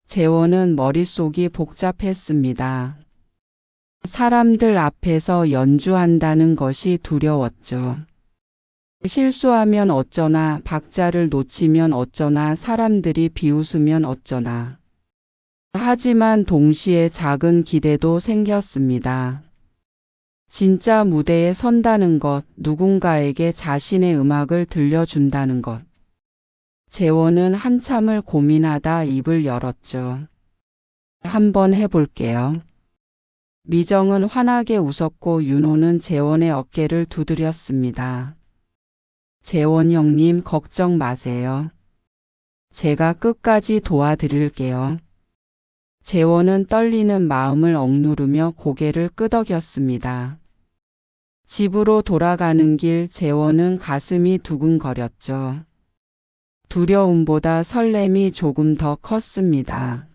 재원은 머릿속이 복잡했습니다. 사람들 앞에서 연주한다는 것이 두려웠죠. 실수하면 어쩌나, 박자를 놓치면 어쩌나, 사람들이 비웃으면 어쩌나. 하지만 동시에 작은 기대도 생겼습니다. 진짜 무대에 선다는 것, 누군가에게 자신의 음악을 들려준다는 것. 재원은 한참을 고민하다 입을 열었죠. 한번 해볼게요. 미정은 환하게 웃었고 윤호는 재원의 어깨를 두드렸습니다. 재원 형님 걱정 마세요. 제가 끝까지 도와드릴게요. 재원은 떨리는 마음을 억누르며 고개를 끄덕였습니다. 집으로 돌아가는 길 재원은 가슴이 두근거렸죠. 두려움보다 설렘이 조금 더 컸습니다.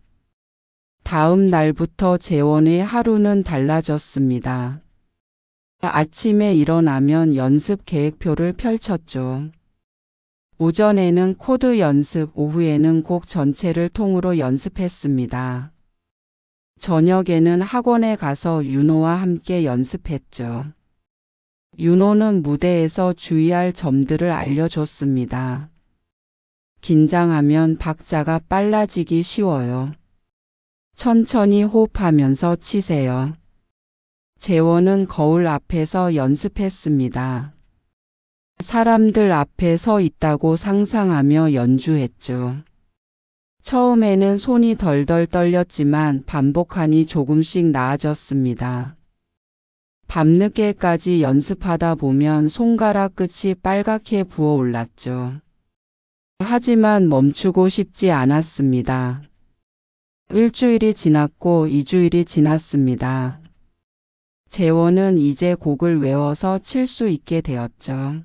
다음 날부터 재원의 하루는 달라졌습니다. 아침에 일어나면 연습 계획표를 펼쳤죠. 오전에는 코드 연습, 오후에는 곡 전체를 통으로 연습했습니다. 저녁에는 학원에 가서 윤호와 함께 연습했죠. 윤호는 무대에서 주의할 점들을 알려줬습니다. 긴장하면 박자가 빨라지기 쉬워요. 천천히 호흡하면서 치세요. 재원은 거울 앞에서 연습했습니다. 사람들 앞에 서 있다고 상상하며 연주했죠. 처음에는 손이 덜덜 떨렸지만 반복하니 조금씩 나아졌습니다. 밤늦게까지 연습하다 보면 손가락 끝이 빨갛게 부어올랐죠. 하지만 멈추고 싶지 않았습니다. 일주일이 지났고 2주일이 지났습니다. 재원은 이제 곡을 외워서 칠 수 있게 되었죠.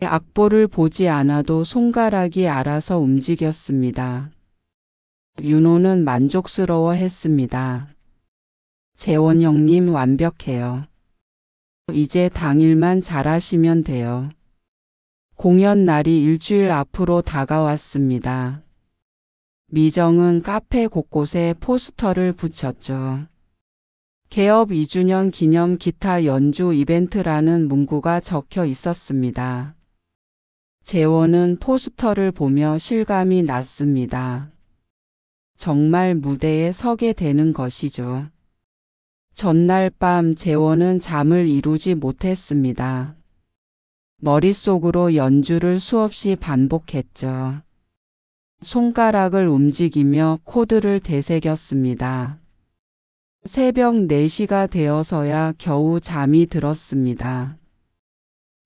악보를 보지 않아도 손가락이 알아서 움직였습니다. 윤호는 만족스러워 했습니다. 재원 형님 완벽해요. 이제 당일만 잘하시면 돼요. 공연 날이 일주일 앞으로 다가왔습니다. 미정은 카페 곳곳에 포스터를 붙였죠. 개업 2주년 기념 기타 연주 이벤트라는 문구가 적혀 있었습니다. 재원은 포스터를 보며 실감이 났습니다. 정말 무대에 서게 되는 것이죠. 전날 밤 재원은 잠을 이루지 못했습니다. 머릿속으로 연주를 수없이 반복했죠. 손가락을 움직이며 코드를 되새겼습니다. 새벽 4시가 되어서야 겨우 잠이 들었습니다.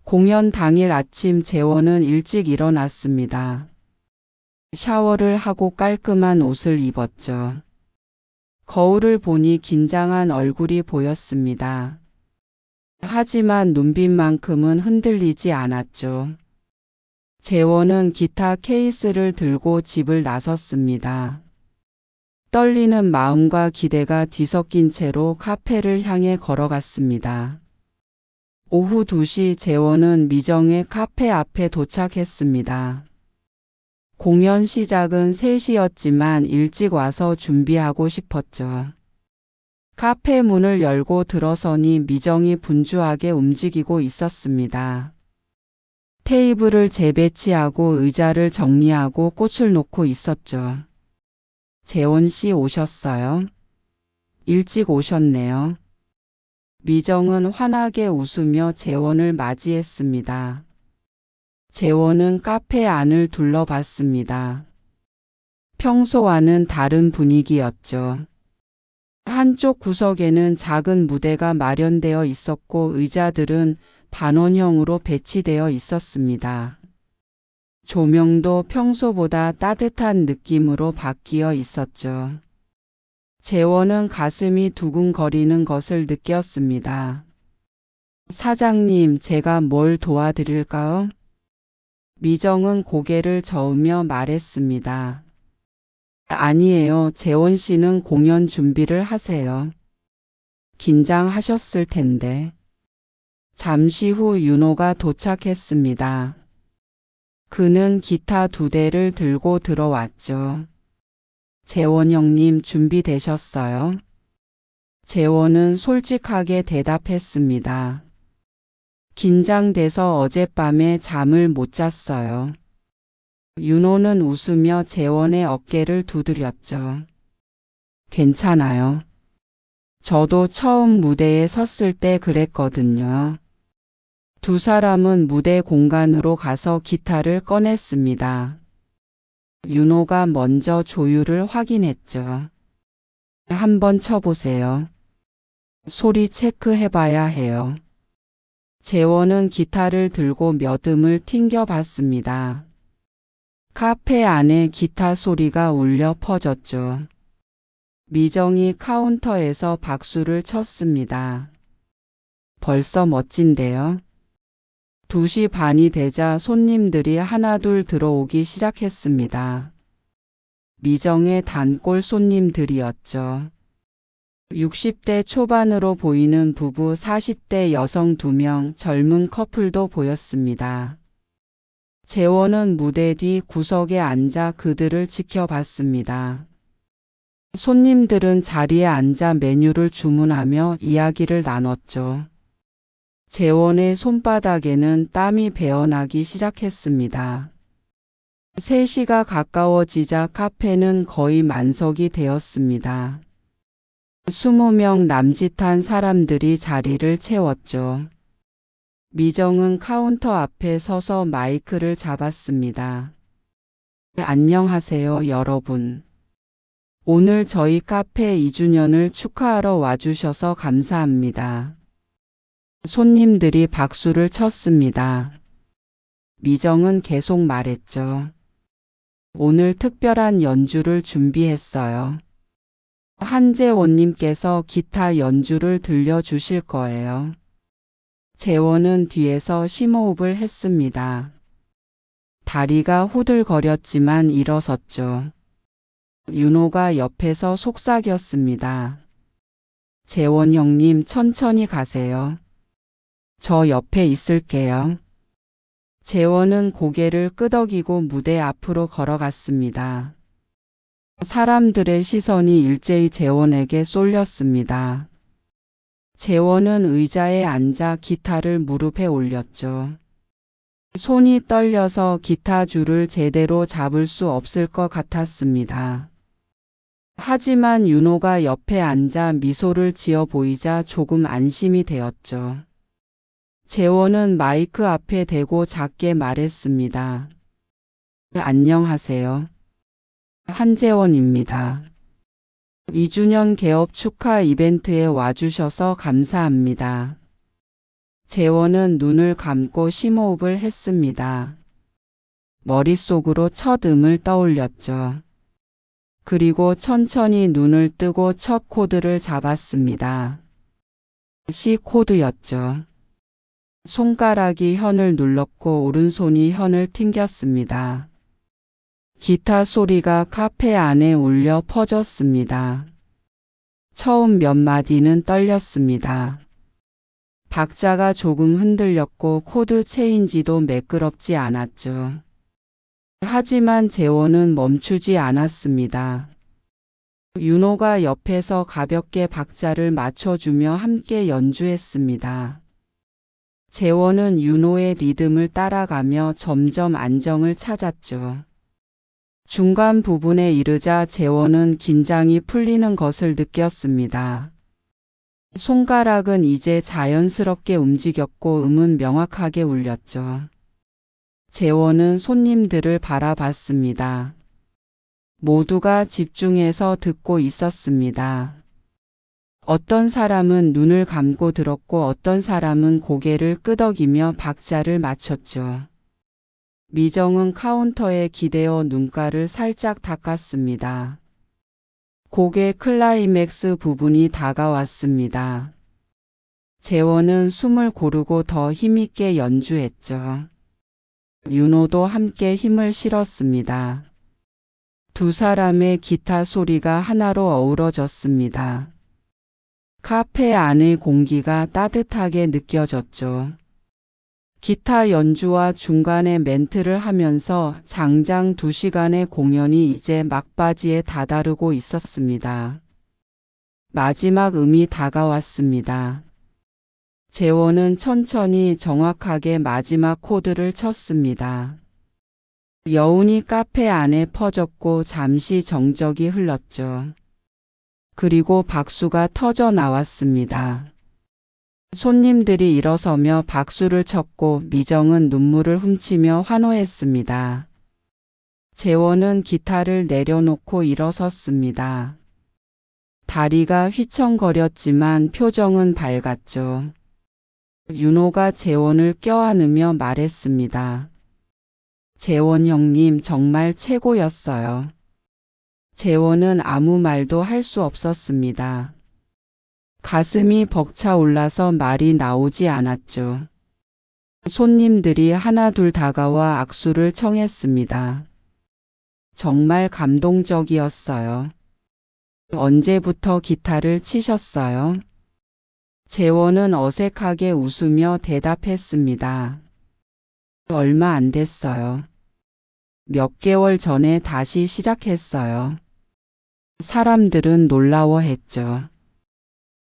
공연 당일 아침 재원은 일찍 일어났습니다. 샤워를 하고 깔끔한 옷을 입었죠. 거울을 보니 긴장한 얼굴이 보였습니다. 하지만 눈빛만큼은 흔들리지 않았죠. 재원은 기타 케이스를 들고 집을 나섰습니다. 떨리는 마음과 기대가 뒤섞인 채로 카페를 향해 걸어갔습니다. 오후 2시 재원은 미정의 카페 앞에 도착했습니다. 공연 시작은 3시였지만 일찍 와서 준비하고 싶었죠. 카페 문을 열고 들어서니 미정이 분주하게 움직이고 있었습니다. 테이블을 재배치하고 의자를 정리하고 꽃을 놓고 있었죠. 재원 씨 오셨어요? 일찍 오셨네요. 미정은 환하게 웃으며 재원을 맞이했습니다. 재원은 카페 안을 둘러봤습니다. 평소와는 다른 분위기였죠. 한쪽 구석에는 작은 무대가 마련되어 있었고 의자들은 반원형으로 배치되어 있었습니다. 조명도 평소보다 따뜻한 느낌으로 바뀌어 있었죠. 재원은 가슴이 두근거리는 것을 느꼈습니다. 사장님, 제가 뭘 도와드릴까요? 미정은 고개를 저으며 말했습니다. 아니에요. 재원 씨는 공연 준비를 하세요. 긴장하셨을 텐데. 잠시 후 윤호가 도착했습니다. 그는 기타 2대를 들고 들어왔죠. 재원 형님 준비되셨어요? 재원은 솔직하게 대답했습니다. 긴장돼서 어젯밤에 잠을 못 잤어요. 윤호는 웃으며 재원의 어깨를 두드렸죠. 괜찮아요. 저도 처음 무대에 섰을 때 그랬거든요. 두 사람은 무대 공간으로 가서 기타를 꺼냈습니다. 윤호가 먼저 조율을 확인했죠. 한번 쳐보세요. 소리 체크해봐야 해요. 재원은 기타를 들고 몇 음을 튕겨봤습니다. 카페 안에 기타 소리가 울려 퍼졌죠. 미정이 카운터에서 박수를 쳤습니다. 벌써 멋진데요. 2시 반이 되자 손님들이 하나둘 들어오기 시작했습니다. 미정의 단골 손님들이었죠. 60대 초반으로 보이는 부부, 40대 여성 2명, 젊은 커플도 보였습니다. 재원은 무대 뒤 구석에 앉아 그들을 지켜봤습니다. 손님들은 자리에 앉아 메뉴를 주문하며 이야기를 나눴죠. 재원의 손바닥에는 땀이 배어나기 시작했습니다. 3시가 가까워지자 카페는 거의 만석이 되었습니다. 20명 남짓한 사람들이 자리를 채웠죠. 미정은 카운터 앞에 서서 마이크를 잡았습니다. 안녕하세요, 여러분. 오늘 저희 카페 2주년을 축하하러 와주셔서 감사합니다. 손님들이 박수를 쳤습니다. 미정은 계속 말했죠. 오늘 특별한 연주를 준비했어요. 한재원님께서 기타 연주를 들려주실 거예요. 재원은 뒤에서 심호흡을 했습니다. 다리가 후들거렸지만 일어섰죠. 윤호가 옆에서 속삭였습니다. 재원 형님 천천히 가세요. 저 옆에 있을게요. 재원은 고개를 끄덕이고 무대 앞으로 걸어갔습니다. 사람들의 시선이 일제히 재원에게 쏠렸습니다. 재원은 의자에 앉아 기타를 무릎에 올렸죠. 손이 떨려서 기타 줄을 제대로 잡을 수 없을 것 같았습니다. 하지만 윤호가 옆에 앉아 미소를 지어 보이자 조금 안심이 되었죠. 재원은 마이크 앞에 대고 작게 말했습니다. 안녕하세요. 한재원입니다. 2주년 개업 축하 이벤트에 와주셔서 감사합니다. 재원은 눈을 감고 심호흡을 했습니다. 머릿속으로 첫 음을 떠올렸죠. 그리고 천천히 눈을 뜨고 첫 코드를 잡았습니다. C 코드였죠. 손가락이 현을 눌렀고 오른손이 현을 튕겼습니다. 기타 소리가 카페 안에 울려 퍼졌습니다. 처음 몇 마디는 떨렸습니다. 박자가 조금 흔들렸고 코드 체인지도 매끄럽지 않았죠. 하지만 재원은 멈추지 않았습니다. 윤호가 옆에서 가볍게 박자를 맞춰주며 함께 연주했습니다. 재원은 윤호의 리듬을 따라가며 점점 안정을 찾았죠. 중간 부분에 이르자 재원은 긴장이 풀리는 것을 느꼈습니다. 손가락은 이제 자연스럽게 움직였고 음은 명확하게 울렸죠. 재원은 손님들을 바라봤습니다. 모두가 집중해서 듣고 있었습니다. 어떤 사람은 눈을 감고 들었고 어떤 사람은 고개를 끄덕이며 박자를 맞췄죠. 미정은 카운터에 기대어 눈가를 살짝 닦았습니다. 곡의 클라이맥스 부분이 다가왔습니다. 재원은 숨을 고르고 더 힘있게 연주했죠. 윤호도 함께 힘을 실었습니다. 두 사람의 기타 소리가 하나로 어우러졌습니다. 카페 안의 공기가 따뜻하게 느껴졌죠. 기타 연주와 중간에 멘트를 하면서 장장 2시간의 공연이 이제 막바지에 다다르고 있었습니다. 마지막 음이 다가왔습니다. 재원은 천천히 정확하게 마지막 코드를 쳤습니다. 여운이 카페 안에 퍼졌고 잠시 정적이 흘렀죠. 그리고 박수가 터져 나왔습니다. 손님들이 일어서며 박수를 쳤고 미정은 눈물을 훔치며 환호했습니다. 재원은 기타를 내려놓고 일어섰습니다. 다리가 휘청거렸지만 표정은 밝았죠. 윤호가 재원을 껴안으며 말했습니다. 재원 형님 정말 최고였어요. 재원은 아무 말도 할 수 없었습니다. 가슴이 벅차올라서 말이 나오지 않았죠. 손님들이 하나둘 다가와 악수를 청했습니다. 정말 감동적이었어요. 언제부터 기타를 치셨어요? 재원은 어색하게 웃으며 대답했습니다. 얼마 안 됐어요. 몇 개월 전에 다시 시작했어요. 사람들은 놀라워했죠.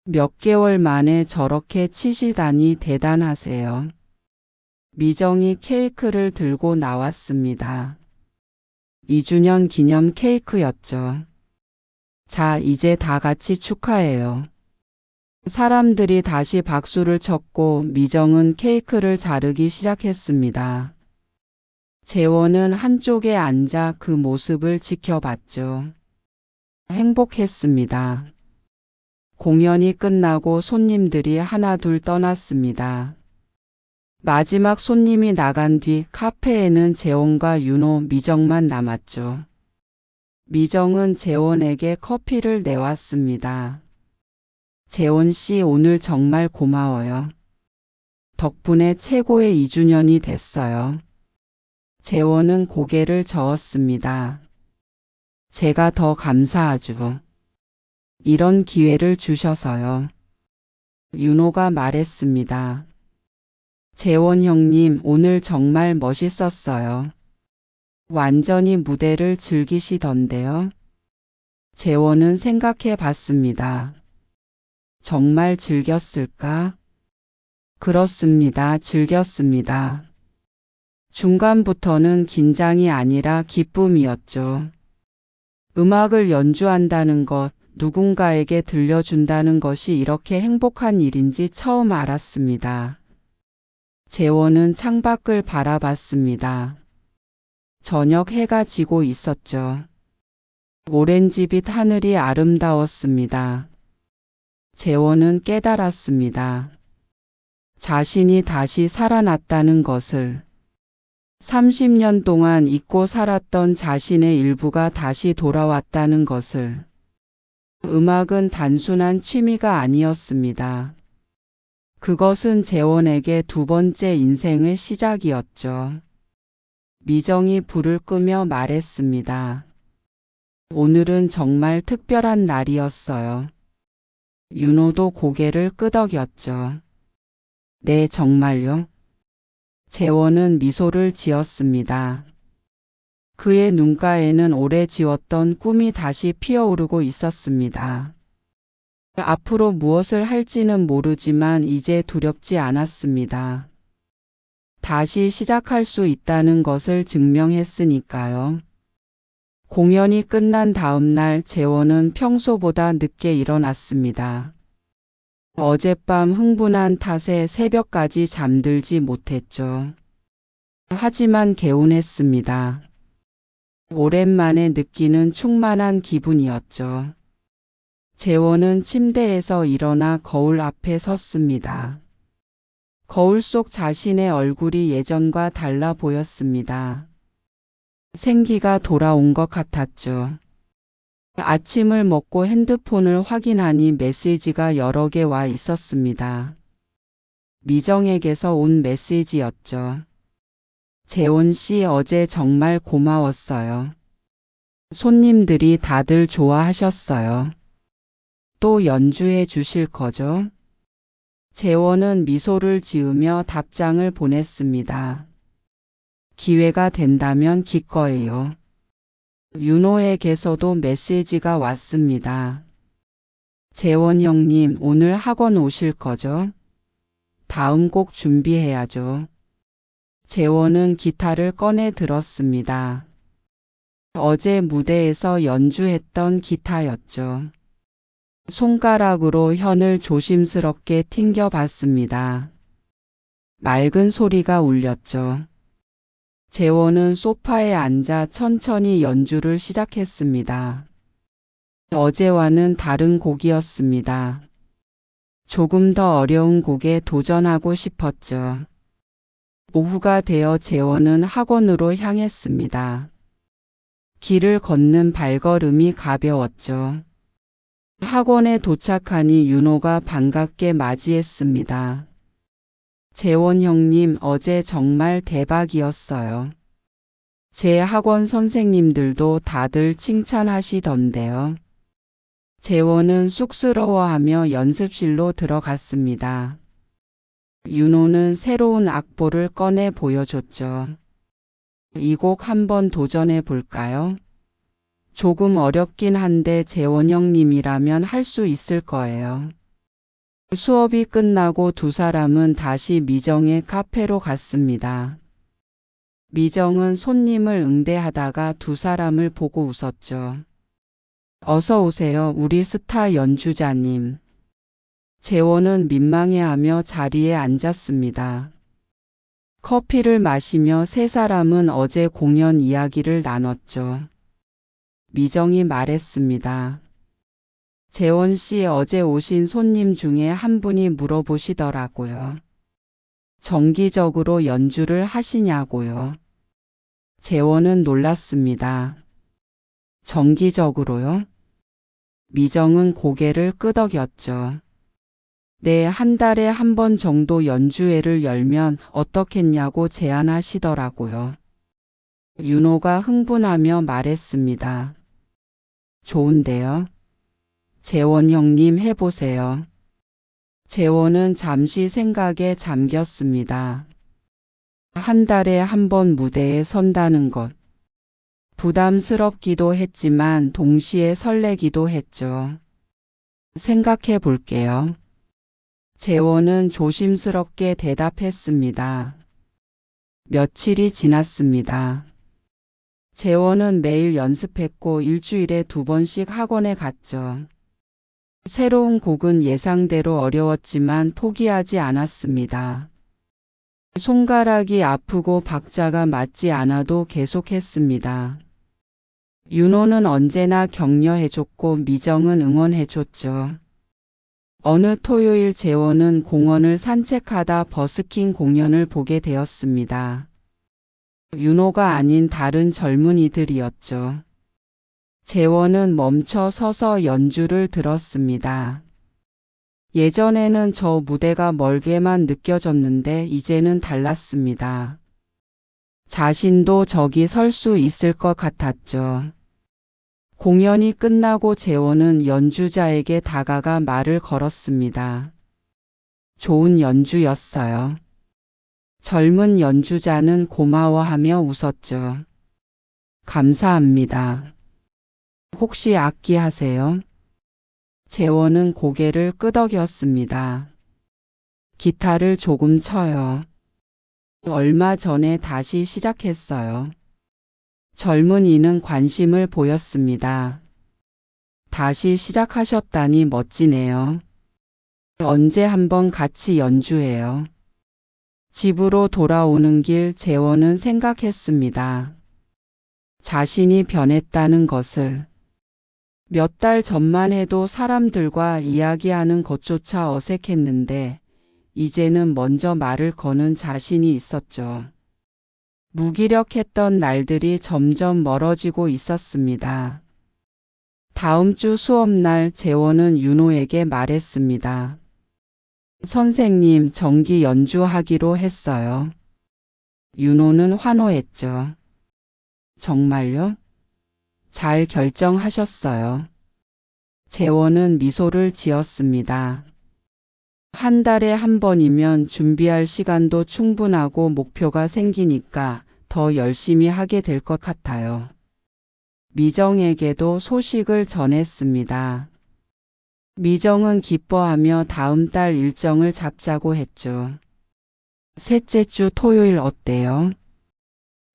몇 개월 만에 저렇게 치시다니 대단하세요. 미정이 케이크를 들고 나왔습니다. 2주년 기념 케이크였죠. 자, 이제 다 같이 축하해요. 사람들이 다시 박수를 쳤고 미정은 케이크를 자르기 시작했습니다. 재원은 한쪽에 앉아 그 모습을 지켜봤죠. 행복했습니다. 공연이 끝나고 손님들이 하나둘 떠났습니다. 마지막 손님이 나간 뒤 카페에는 재원과 윤호, 미정만 남았죠. 미정은 재원에게 커피를 내왔습니다. 재원 씨, 오늘 정말 고마워요. 덕분에 최고의 2주년이 됐어요. 재원은 고개를 저었습니다. 제가 더 감사하죠. 이런 기회를 주셔서요. 윤호가 말했습니다. 재원 형님, 오늘 정말 멋있었어요. 완전히 무대를 즐기시던데요. 재원은 생각해 봤습니다. 정말 즐겼을까? 그렇습니다. 즐겼습니다. 중간부터는 긴장이 아니라 기쁨이었죠. 음악을 연주한다는 것, 누군가에게 들려준다는 것이 이렇게 행복한 일인지 처음 알았습니다. 재원은 창밖을 바라봤습니다. 저녁 해가 지고 있었죠. 오렌지빛 하늘이 아름다웠습니다. 재원은 깨달았습니다. 자신이 다시 살아났다는 것을. 30년 동안 잊고 살았던 자신의 일부가 다시 돌아왔다는 것을. 음악은 단순한 취미가 아니었습니다. 그것은 재원에게 두 번째 인생의 시작이었죠. 미정이 불을 끄며 말했습니다. 오늘은 정말 특별한 날이었어요. 윤호도 고개를 끄덕였죠. 네, 정말요? 재원은 미소를 지었습니다. 그의 눈가에는 오래 지웠던 꿈이 다시 피어오르고 있었습니다. 앞으로 무엇을 할지는 모르지만 이제 두렵지 않았습니다. 다시 시작할 수 있다는 것을 증명했으니까요. 공연이 끝난 다음 날 재원은 평소보다 늦게 일어났습니다. 어젯밤 흥분한 탓에 새벽까지 잠들지 못했죠. 하지만 개운했습니다. 오랜만에 느끼는 충만한 기분이었죠. 재원은 침대에서 일어나 거울 앞에 섰습니다. 거울 속 자신의 얼굴이 예전과 달라 보였습니다. 생기가 돌아온 것 같았죠. 아침을 먹고 핸드폰을 확인하니 메시지가 여러 개 와 있었습니다. 미정에게서 온 메시지였죠. 재원 씨, 어제 정말 고마웠어요. 손님들이 다들 좋아하셨어요. 또 연주해 주실 거죠? 재원은 미소를 지으며 답장을 보냈습니다. 기회가 된다면 기꺼이요. 윤호에게서도 메시지가 왔습니다. 재원 형님, 오늘 학원 오실 거죠? 다음 곡 준비해야죠. 재원은 기타를 꺼내 들었습니다. 어제 무대에서 연주했던 기타였죠. 손가락으로 현을 조심스럽게 튕겨봤습니다. 맑은 소리가 울렸죠. 재원은 소파에 앉아 천천히 연주를 시작했습니다. 어제와는 다른 곡이었습니다. 조금 더 어려운 곡에 도전하고 싶었죠. 오후가 되어 재원은 학원으로 향했습니다. 길을 걷는 발걸음이 가벼웠죠. 학원에 도착하니 윤호가 반갑게 맞이했습니다. 재원 형님, 어제 정말 대박이었어요. 제 학원 선생님들도 다들 칭찬하시던데요. 재원은 쑥스러워하며 연습실로 들어갔습니다. 윤호는 새로운 악보를 꺼내 보여줬죠. 이 곡 한번 도전해 볼까요? 조금 어렵긴 한데 재원형님이라면 할 수 있을 거예요. 수업이 끝나고 두 사람은 다시 미정의 카페로 갔습니다. 미정은 손님을 응대하다가 두 사람을 보고 웃었죠. 어서 오세요, 우리 스타 연주자님. 재원은 민망해하며 자리에 앉았습니다. 커피를 마시며 세 사람은 어제 공연 이야기를 나눴죠. 미정이 말했습니다. 재원 씨, 어제 오신 손님 중에 한 분이 물어보시더라고요. 정기적으로 연주를 하시냐고요. 재원은 놀랐습니다. 정기적으로요? 미정은 고개를 끄덕였죠. 네, 한 달에 한 번 정도 연주회를 열면 어떻겠냐고 제안하시더라고요. 윤호가 흥분하며 말했습니다. 좋은데요? 재원 형님 해보세요. 재원은 잠시 생각에 잠겼습니다. 한 달에 한 번 무대에 선다는 것. 부담스럽기도 했지만 동시에 설레기도 했죠. 생각해 볼게요. 재원은 조심스럽게 대답했습니다. 며칠이 지났습니다. 재원은 매일 연습했고 일주일에 2번씩 학원에 갔죠. 새로운 곡은 예상대로 어려웠지만 포기하지 않았습니다. 손가락이 아프고 박자가 맞지 않아도 계속했습니다. 윤호는 언제나 격려해줬고 미정은 응원해줬죠. 어느 토요일 재원은 공원을 산책하다 버스킹 공연을 보게 되었습니다. 윤호가 아닌 다른 젊은이들이었죠. 재원은 멈춰 서서 연주를 들었습니다. 예전에는 저 무대가 멀게만 느껴졌는데 이제는 달랐습니다. 자신도 저기 설 수 있을 것 같았죠. 공연이 끝나고 재원은 연주자에게 다가가 말을 걸었습니다. 좋은 연주였어요. 젊은 연주자는 고마워하며 웃었죠. 감사합니다. 혹시 악기 하세요? 재원은 고개를 끄덕였습니다. 기타를 조금 쳐요. 얼마 전에 다시 시작했어요. 젊은이는 관심을 보였습니다. 다시 시작하셨다니 멋지네요. 언제 한번 같이 연주해요. 집으로 돌아오는 길 재원은 생각했습니다. 자신이 변했다는 것을. 몇 달 전만 해도 사람들과 이야기하는 것조차 어색했는데 이제는 먼저 말을 거는 자신이 있었죠. 무기력했던 날들이 점점 멀어지고 있었습니다. 다음 주 수업날 재원은 윤호에게 말했습니다. 선생님, 정기 연주하기로 했어요. 윤호는 환호했죠. 정말요? 잘 결정하셨어요. 재원은 미소를 지었습니다. 한 달에 한 번이면 준비할 시간도 충분하고 목표가 생기니까 더 열심히 하게 될 것 같아요. 미정에게도 소식을 전했습니다. 미정은 기뻐하며 다음 달 일정을 잡자고 했죠. 셋째 주 토요일 어때요?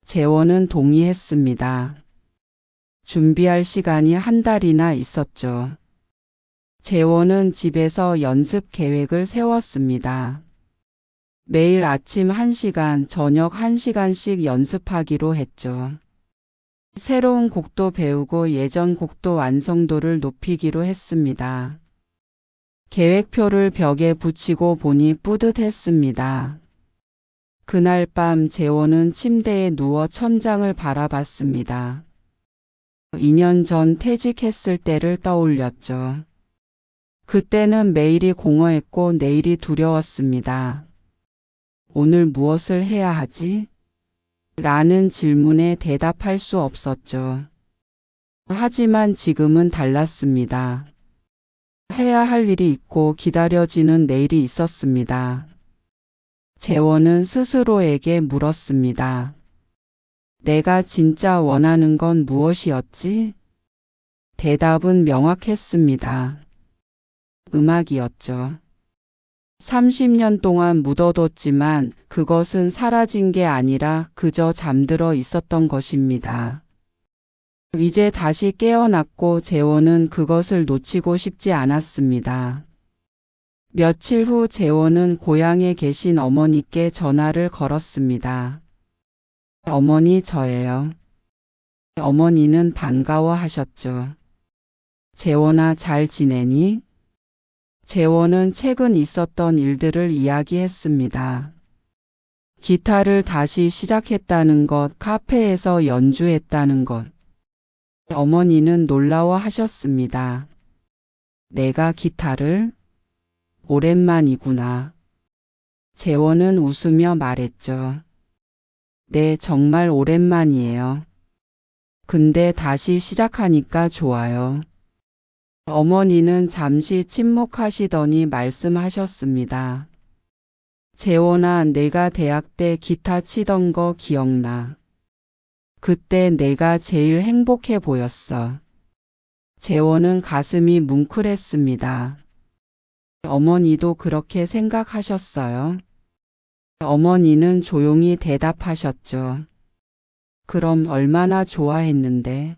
재원은 동의했습니다. 준비할 시간이 한 달이나 있었죠. 재원은 집에서 연습 계획을 세웠습니다. 매일 아침 1시간, 저녁 1시간씩 연습하기로 했죠. 새로운 곡도 배우고 예전 곡도 완성도를 높이기로 했습니다. 계획표를 벽에 붙이고 보니 뿌듯했습니다. 그날 밤 재원은 침대에 누워 천장을 바라봤습니다. 2년 전 퇴직했을 때를 떠올렸죠. 그때는 매일이 공허했고 내일이 두려웠습니다. 오늘 무엇을 해야 하지? 라는 질문에 대답할 수 없었죠. 하지만 지금은 달랐습니다. 해야 할 일이 있고 기다려지는 내일이 있었습니다. 재원은 스스로에게 물었습니다. 내가 진짜 원하는 건 무엇이었지? 대답은 명확했습니다. 음악이었죠. 30년 동안 묻어뒀지만 그것은 사라진 게 아니라 그저 잠들어 있었던 것입니다. 이제 다시 깨어났고 재원은 그것을 놓치고 싶지 않았습니다. 며칠 후 재원은 고향에 계신 어머니께 전화를 걸었습니다. 어머니, 저예요. 어머니는 반가워하셨죠. 재원아, 잘 지내니? 재원은 최근 있었던 일들을 이야기했습니다. 기타를 다시 시작했다는 것, 카페에서 연주했다는 것. 어머니는 놀라워하셨습니다. 내가 기타를? 오랜만이구나. 재원은 웃으며 말했죠. 네, 정말 오랜만이에요. 근데 다시 시작하니까 좋아요. 어머니는 잠시 침묵하시더니 말씀하셨습니다. 재원아, 내가 대학 때 기타 치던 거 기억나. 그때 내가 제일 행복해 보였어. 재원은 가슴이 뭉클했습니다. 어머니도 그렇게 생각하셨어요? 어머니는 조용히 대답하셨죠. 그럼 얼마나 좋아했는데.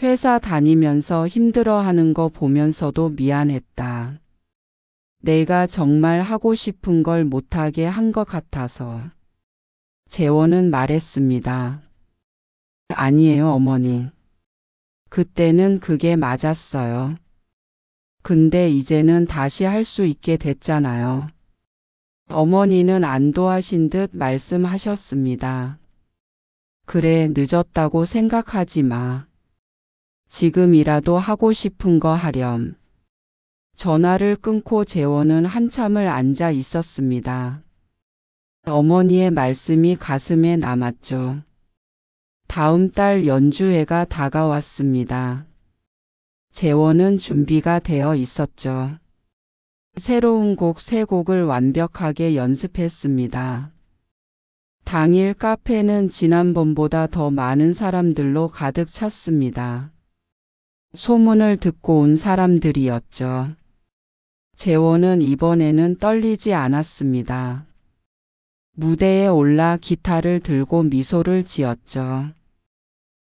회사 다니면서 힘들어하는 거 보면서도 미안했다. 내가 정말 하고 싶은 걸 못하게 한 것 같아서. 재원은 말했습니다. 아니에요, 어머니. 그때는 그게 맞았어요. 근데 이제는 다시 할 수 있게 됐잖아요. 어머니는 안도하신 듯 말씀하셨습니다. 그래, 늦었다고 생각하지 마. 지금이라도 하고 싶은 거 하렴. 전화를 끊고 재원은 한참을 앉아 있었습니다. 어머니의 말씀이 가슴에 남았죠. 다음 달 연주회가 다가왔습니다. 재원은 준비가 되어 있었죠. 새로운 곡 3곡을 완벽하게 연습했습니다. 당일 카페는 지난번보다 더 많은 사람들로 가득 찼습니다. 소문을 듣고 온 사람들이었죠. 재원은 이번에는 떨리지 않았습니다. 무대에 올라 기타를 들고 미소를 지었죠.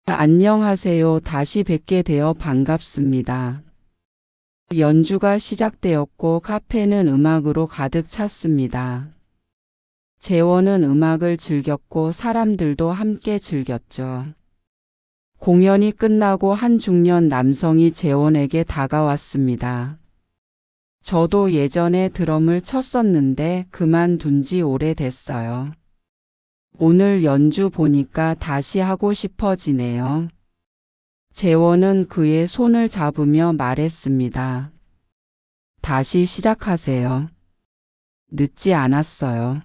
안녕하세요. 다시 뵙게 되어 반갑습니다. 연주가 시작되었고 카페는 음악으로 가득 찼습니다. 재원은 음악을 즐겼고 사람들도 함께 즐겼죠. 공연이 끝나고 한 중년 남성이 재원에게 다가왔습니다. 저도 예전에 드럼을 쳤었는데 그만둔 지 오래됐어요. 오늘 연주 보니까 다시 하고 싶어지네요. 재원은 그의 손을 잡으며 말했습니다. 다시 시작하세요. 늦지 않았어요.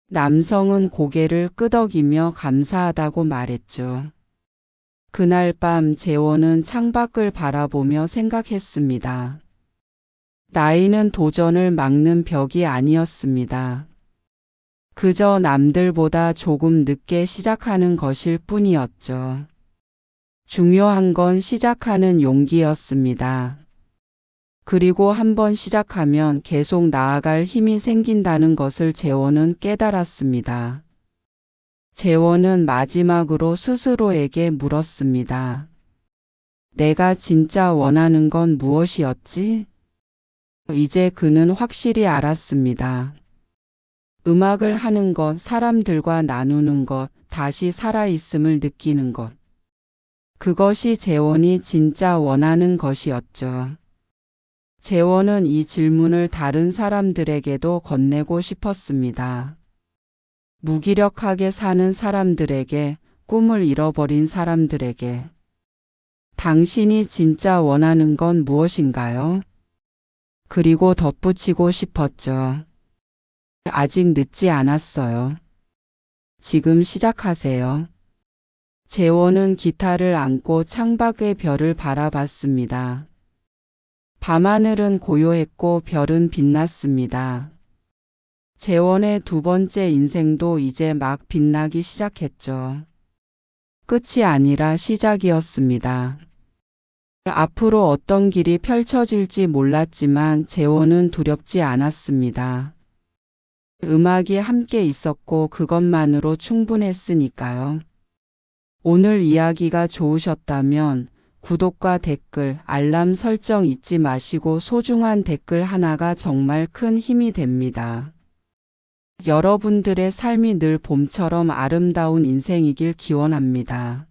남성은 고개를 끄덕이며 감사하다고 말했죠. 그날 밤 재원은 창밖을 바라보며 생각했습니다. 나이는 도전을 막는 벽이 아니었습니다. 그저 남들보다 조금 늦게 시작하는 것일 뿐이었죠. 중요한 건 시작하는 용기였습니다. 그리고 한번 시작하면 계속 나아갈 힘이 생긴다는 것을 재원은 깨달았습니다. 재원은 마지막으로 스스로에게 물었습니다. 내가 진짜 원하는 건 무엇이었지? 이제 그는 확실히 알았습니다. 음악을 하는 것, 사람들과 나누는 것, 다시 살아있음을 느끼는 것. 그것이 재원이 진짜 원하는 것이었죠. 재원은 이 질문을 다른 사람들에게도 건네고 싶었습니다. 무기력하게 사는 사람들에게, 꿈을 잃어버린 사람들에게. 당신이 진짜 원하는 건 무엇인가요? 그리고 덧붙이고 싶었죠. 아직 늦지 않았어요. 지금 시작하세요. 재원은 기타를 안고 창밖의 별을 바라봤습니다. 밤하늘은 고요했고 별은 빛났습니다. 재원의 두 번째 인생도 이제 막 빛나기 시작했죠. 끝이 아니라 시작이었습니다. 앞으로 어떤 길이 펼쳐질지 몰랐지만 재원은 두렵지 않았습니다. 음악이 함께 있었고 그것만으로 충분했으니까요. 오늘 이야기가 좋으셨다면 구독과 댓글, 알람 설정 잊지 마시고 소중한 댓글 하나가 정말 큰 힘이 됩니다. 여러분들의 삶이 늘 봄처럼 아름다운 인생이길 기원합니다.